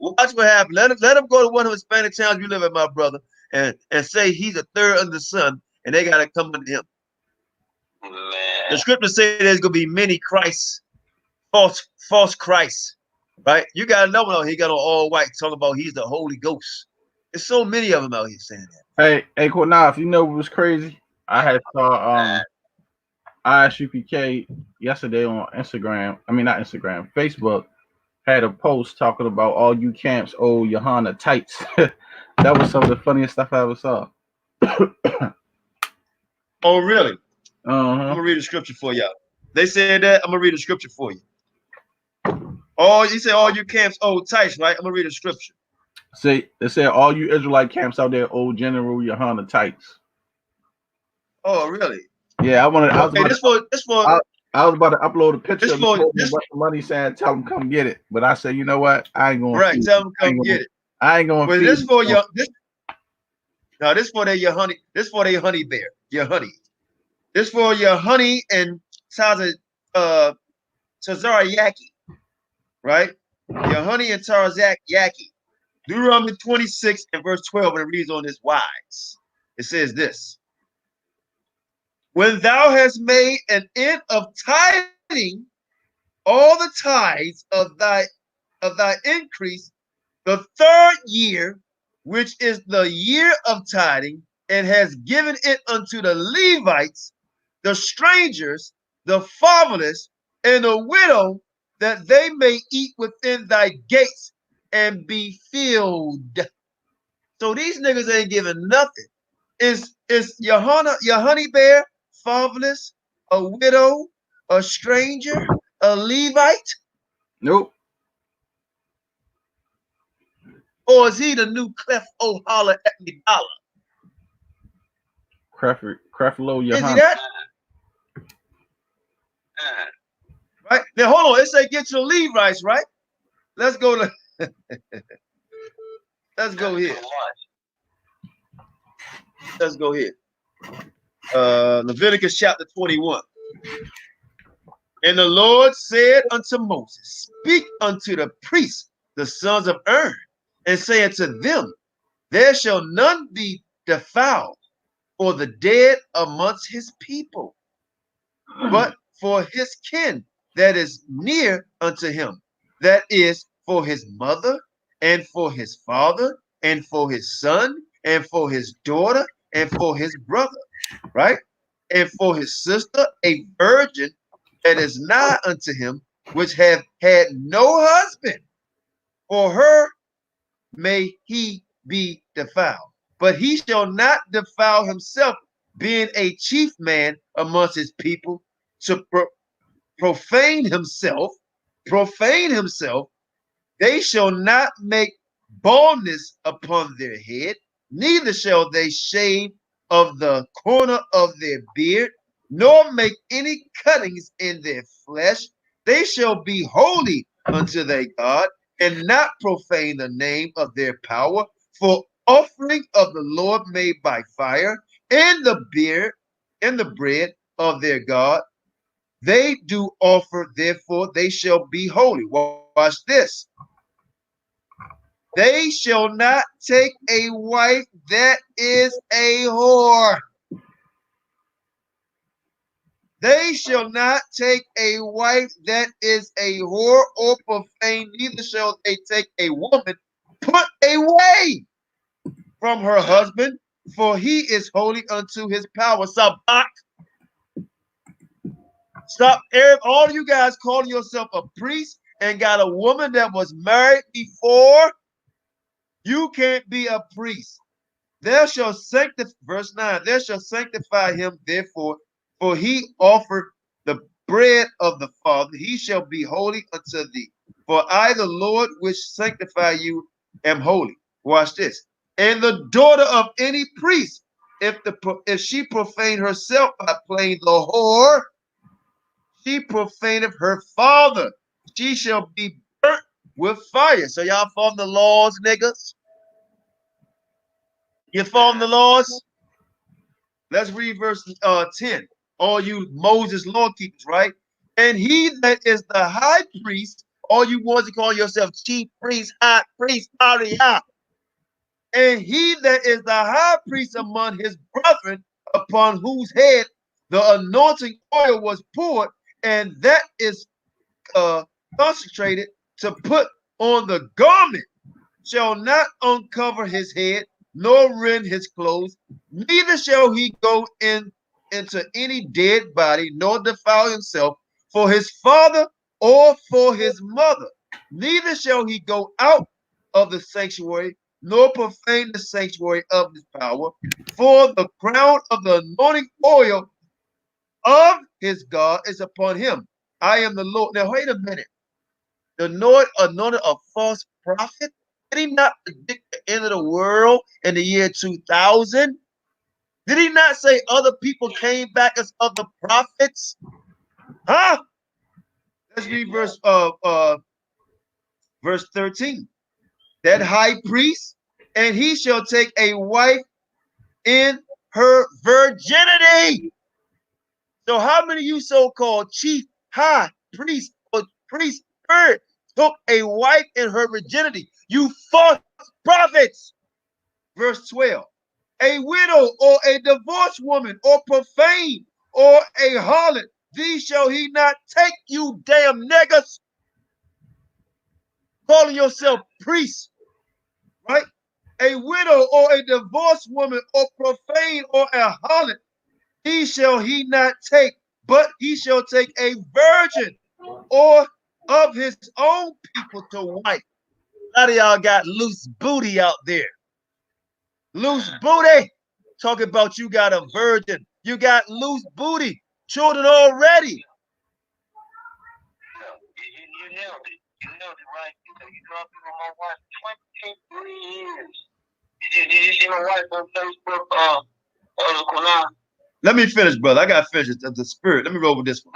Watch what happens. Let him go to one of the Hispanic towns you live in, my brother, and say he's a third under the sun, and they gotta come unto him. Man. The scripture says there's gonna be many Christs, false Christs, right? You got another one out here, got on all white, talking about he's the Holy Ghost. There's so many of them out here saying that. Hey, Qanath, you know what was crazy? I had saw ISUPK yesterday on Instagram. I mean, not Instagram, Facebook had a post talking about all you camps owe Johanna tights. That was some of the funniest stuff I ever saw. Oh, really? I'm gonna read the scripture for y'all. They said that. I'm gonna read the scripture for you. Oh, you say all you camps owe tights, right? I'm gonna read the scripture. They said all you Israelite camps out there owe General Johanna tights. Oh, really? Yeah, I was about to upload a picture of what the money said, tell them come get it. But I said, you know what? I ain't gonna tell them come get it. I ain't gonna feed this for your this for your honey, this for their honey bear, your honey. This for your honey and Tazaryaki, right? Your honey and Tazaryaki. Deuteronomy 26 and verse 12, and it reads on this wise. It says this: when thou hast made an end of tithing all the tithes of thy increase, the third year, which is the year of tithing, and has given it unto the Levites, the strangers, the fatherless, and the widow, that they may eat within thy gates and be filled. So these niggas ain't giving nothing. Is your honey bear, fatherless, a widow, a stranger, a Levite? Nope. Or is he the new Clef O'Holler at me dollar? Creflo Johanna. Is he that? Right now, hold on. It say get your Levites, right? Let's go to. Let's go here. Let's go here. Leviticus chapter 21. And the Lord said unto Moses, speak unto the priests, the sons of Aaron, and say unto them, there shall none be defiled for the dead amongst his people, but for his kin that is near unto him, that is for his mother, and for his father, and for his son, and for his daughter, and for his brother, right? And for his sister, a virgin that is nigh unto him, which have had no husband. For her may he be defiled, but he shall not defile himself, being a chief man amongst his people, to profane himself. They shall not make baldness upon their head, neither shall they shave of the corner of their beard, nor make any cuttings in their flesh. They shall be holy unto their God, and not profane the name of their power, for offering of the Lord made by fire, and the bread of their God, they do offer, therefore they shall be holy. Watch this. They shall not take a wife that is a whore. They shall not take a wife that is a whore or profane, neither shall they take a woman put away from her husband, for he is holy unto his power. Sabak. Stop, all you guys calling yourself a priest and got a woman that was married before. You can't be a priest. There shall sanctify, verse 9, there shall sanctify him, therefore, for he offered the bread of the Father. He shall be holy unto thee. For I, the Lord, which sanctify you, am holy. Watch this. And the daughter of any priest, if she profane herself by playing the whore, she profaneth her father. She shall be burnt with fire. So y'all follow the laws, niggas? You follow the laws? Let's read verse 10. All you Moses law keepers, right? And he that is the high priest, all you ones to call yourself chief priest, high priest, AREA. And he that is the high priest among his brethren, upon whose head the anointing oil was poured, and that is consecrated to put on the garment, shall not uncover his head, nor rend his clothes, neither shall he go into any dead body, nor defile himself for his father or for his mother, neither shall he go out of the sanctuary, nor profane the sanctuary of his power, for the crown of the anointing oil of his God is upon him. I am the Lord. Now, wait a minute. The Lord anointed a false prophet? Did he not predict the end of the world in the year 2000? Did he not say other people came back as other prophets? Huh? Let's read verse 13. That high priest, and he shall take a wife in her virginity. So how many of you so-called chief, high priest, or priest spirit took a wife in her virginity? You false prophets. Verse 12. A widow or a divorced woman or profane or a harlot, these shall he not take, you damn niggas. Calling yourself priests, right? A widow or a divorced woman or profane or a harlot, he shall he not take, but he shall take a virgin or of his own people to wife. A lot of y'all got loose booty out there. Loose booty. Talking about you got a virgin. You got loose booty. Children already. You nailed it. You nailed it, right? You dropped it on my wife 23 years. Did you see my wife on Facebook? Qanath? Let me finish, brother. I got to finish the spirit. Let me roll with this one.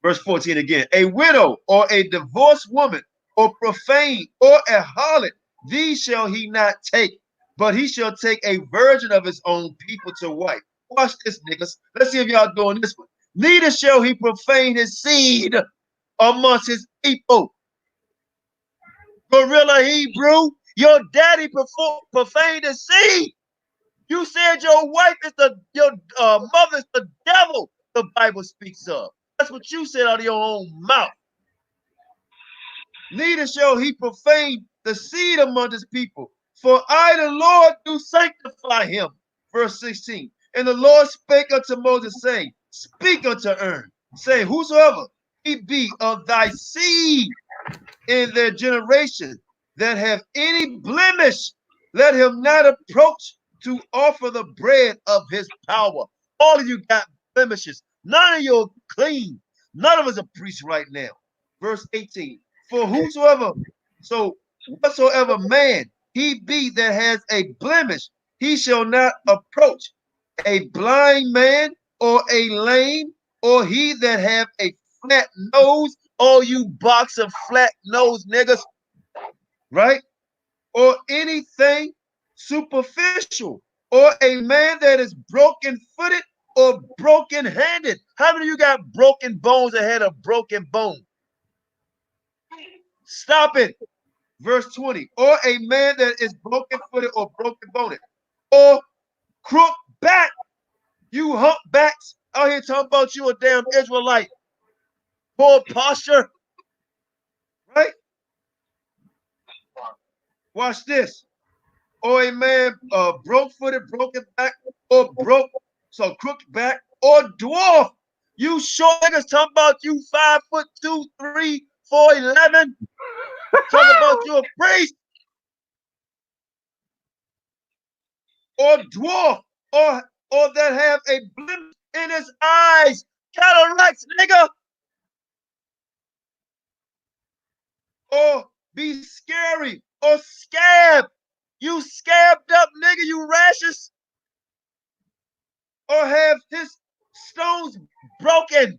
Verse 14 again. A widow or a divorced woman or profane or a harlot, these shall he not take, but he shall take a virgin of his own people to wife. Watch this, niggas. Let's see if y'all doing this one. Neither shall he profane his seed amongst his people. Gorilla Hebrew, your daddy profaned his seed. You said your wife is your mother's the devil, the Bible speaks of. That's what you said out of your own mouth. Neither shall he profane the seed among his people, for I, the Lord, do sanctify him. Verse 16. And the Lord spake unto Moses, saying, speak unto Aaron, saying, whosoever he be of thy seed in their generation that have any blemish, let him not approach to offer the bread of his power. All of you got blemishes. None of you are clean. None of us are priests right now. Verse 18. For whosoever, so whatsoever man he be that has a blemish, he shall not approach. A blind man or a lame, or he that have a flat nose, all you box of flat nose niggas, right? Or anything superficial, or a man that is broken-footed or broken-handed. How many of you got broken bones that had a broken bone? Stop it. Verse 20. Or a man that is broken-footed or broken-boned, or crook back. You humpbacks out here talking about you a damn Israelite. Poor posture. Right? Watch this. Or a man broke-footed, broken back, or crooked back, or dwarf. You short niggas talking about you 5'2", 3, 4, 11. Talking about you a priest. Or dwarf, or that have a blemish in his eyes. Cataracts, nigga. Or be scary, or scab. You scabbed up, nigga, you rashes. Or have his stones broken.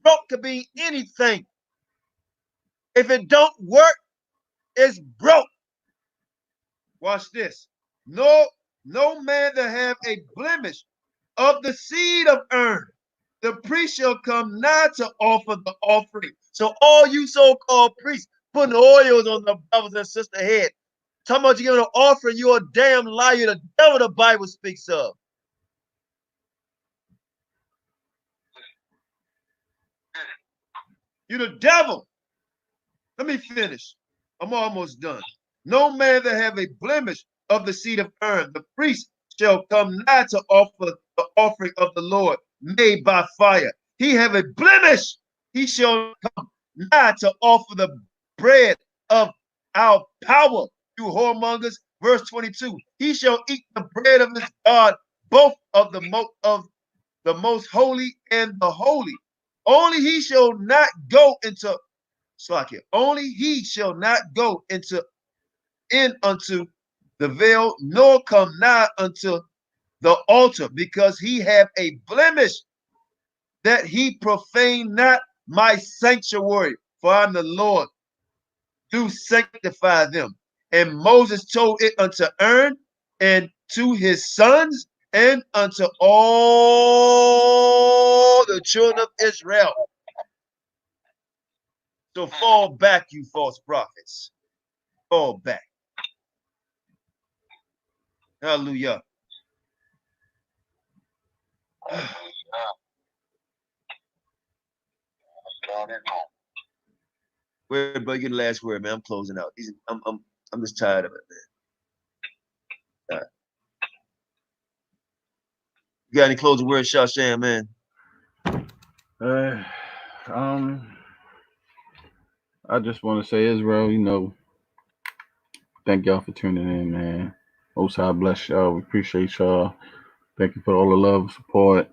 Broke could be anything. If it don't work, it's broke. Watch this. No man that have a blemish of the seed of urn. The priest shall come nigh to offer the offering. So all you so-called priests putting oils on the brothers and sisters' head, talking about you giving an offering, you're a damn liar. The devil the Bible speaks of. You're the devil. Let me finish. I'm almost done. No man that have a blemish of the seed of urn, the priest shall come nigh to offer the offering of the Lord made by fire. He have a blemish. He shall come nigh to offer the bread of our power, you whoremongers. Verse 22. He shall eat the bread of his God, both of the most holy and the holy. Only he shall not go into only he shall not go into unto the veil, nor come nigh unto the altar, because he have a blemish, that he profane not my sanctuary, for I am the Lord, do sanctify them. And Moses told it unto Aaron and to his sons and unto all the children of Israel. So fall back, you false prophets. Fall back. Hallelujah. Wait, bro, you get the last word, man. I'm closing out. I'm just tired of it, man. You got any closing words, Shashan, man? I just want to say, Israel, thank y'all for tuning in, man. Most High bless y'all. We appreciate y'all. Thank you for all the love and support.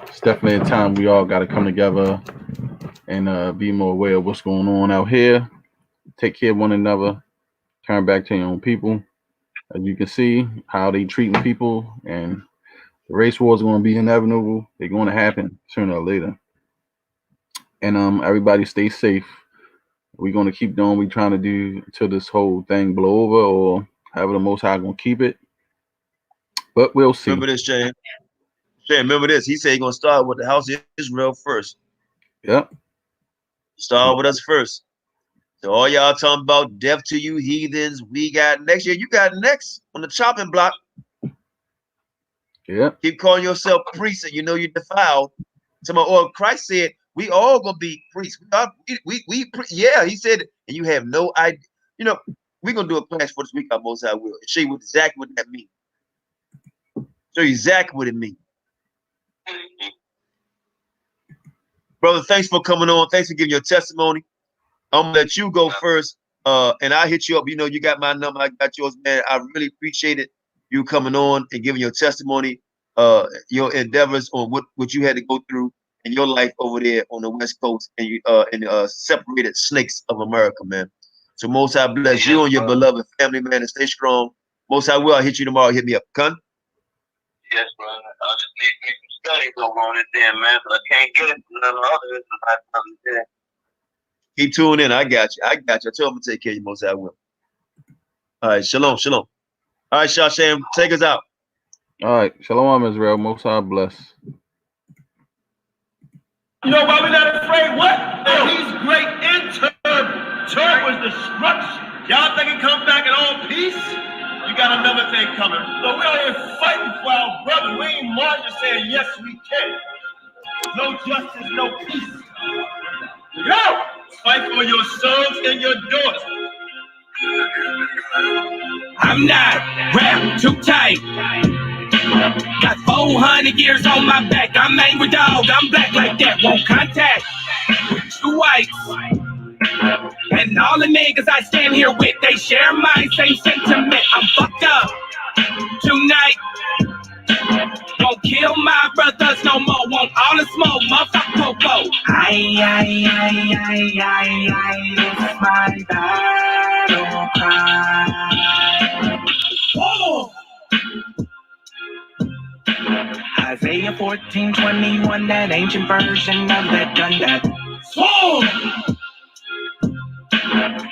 It's definitely a time we all got to come together and be more aware of what's going on out here. Take care of one another. Turn back to your own people. As you can see how they treating people, and the race wars are going to be inevitable. They're going to happen sooner or later. And everybody stay safe. We're going to keep doing what we're trying to do until this whole thing blow over, or however the Most High going to keep it. But we'll see. Remember this, Shane. Shane, remember this. He said he's going to start with the house of Israel first. Yep. Start with us first. So all y'all talking about death to you heathens, we got next year. You got next on the chopping block. Yeah. Keep calling yourself priest and you know you're defiled. Christ said we all gonna be priests. Yeah, he said, and you have no idea. We're gonna do a class for this week. I most I will show you exactly what that means. Show you exactly what it means. Brother, thanks for coming on. Thanks for giving your testimony. I'm gonna let you go first. And I'll hit you up. You got my number, I got yours, man. I really appreciate it. You coming on and giving your testimony, your endeavors on what you had to go through in your life over there on the West Coast, and you separated snakes of America, man. So Most High bless you and your beloved family, man, and stay strong. Most High will. I'll hit you tomorrow. Hit me up, Con. Yes, brother. I just need to some studies over on it then, man, but I can't get it from none of the others. Keep tuning in. I got you. I told him to take care of you, Most High will. All right, shalom, shalom. All right, Shashan, take us out. All right, shalom, Israel. Most High bless. You know why we're not afraid? What? That he's great in turn was destruction. Y'all think it come back in all peace? You got another thing coming. So we're out here fighting for our brother. We ain't marching saying, yes, we can. No justice, no peace. Go! Fight for your sons and your daughters. I'm not wrapped too tight. Got 400 years on my back. I'm angry dog. I'm black like that. Won't contact with you whites. And all the niggas I stand here with, they share my same sentiment. I'm fucked up tonight. Won't kill my brothers no more. Want all the smoke, motherfucker, popo. It's my battle cry. Whoa. Isaiah 14:21, that ancient version of that gun that swore.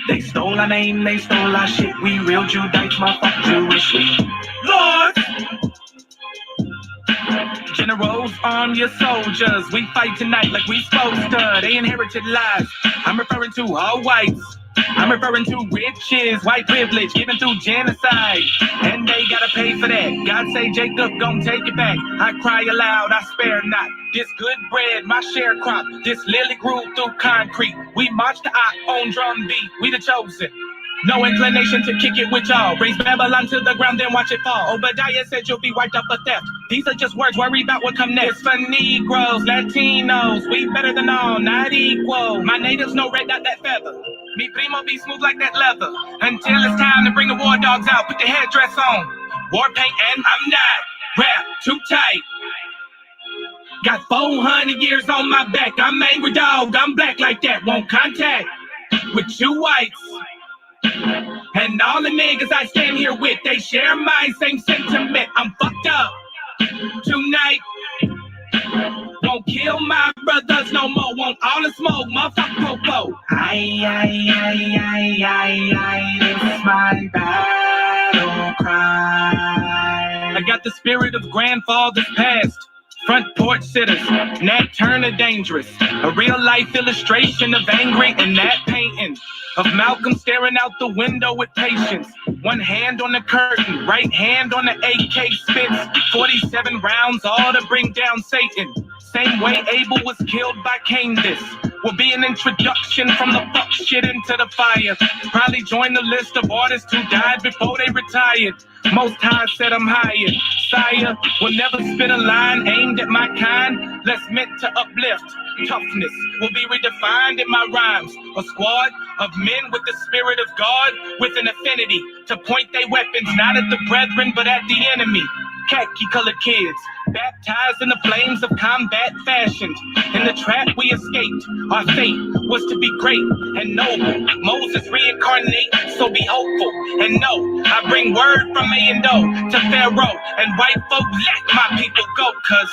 They stole our name, they stole our shit. We real Judites, motherfucker, Jewish. Lord, heroes, arm your soldiers. We fight tonight like we supposed to. They inherited lies. I'm referring to all whites. I'm referring to riches, white privilege, given through genocide. And they gotta pay for that. God say, Jacob, gon' take it back. I cry aloud, I spare not. This good bread, my sharecrop. This lily grew through concrete. We march to our own drum beat. We the chosen. No inclination to kick it with y'all. Raise Babylon to the ground, then watch it fall. Obadiah said you'll be wiped out for theft. These are just words, worry about what come next. It's for Negroes, Latinos, we better than all, not equal. My natives know red dot that feather. Me primo be smooth like that leather. Until it's time to bring the war dogs out, put the headdress on. War paint and I'm not wrapped too tight. Got 400 years on my back. I'm angry dog, I'm black like that. Won't contact with you whites. And all the niggas I stand here with, they share my same sentiment. I'm fucked up tonight. Won't kill my brothers no more. Want all the smoke, motherfucker popo. It's my battle cry. I got the spirit of grandfathers past. Front porch sitters, Nat Turner dangerous. A real life illustration of angry and that painting. Of Malcolm staring out the window with patience. One hand on the curtain, right hand on the AK spits. 47 rounds, all to bring down Satan. Same way Abel was killed by Cain. This will be an introduction from the fuck shit into the fire. Probably join the list of artists who died before they retired. Most High said I'm higher. Sire will never spit a line aimed at my kind. Less meant to uplift. Toughness will be redefined in my rhymes. A squad of men with the spirit of God, with an affinity to point their weapons not at the brethren but at the enemy. Khaki-colored kids, baptized in the flames of combat fashioned. In the trap we escaped, our fate was to be great and noble. Moses reincarnate, so be hopeful and know I bring word from A&O to Pharaoh and white folk, let my people go, cause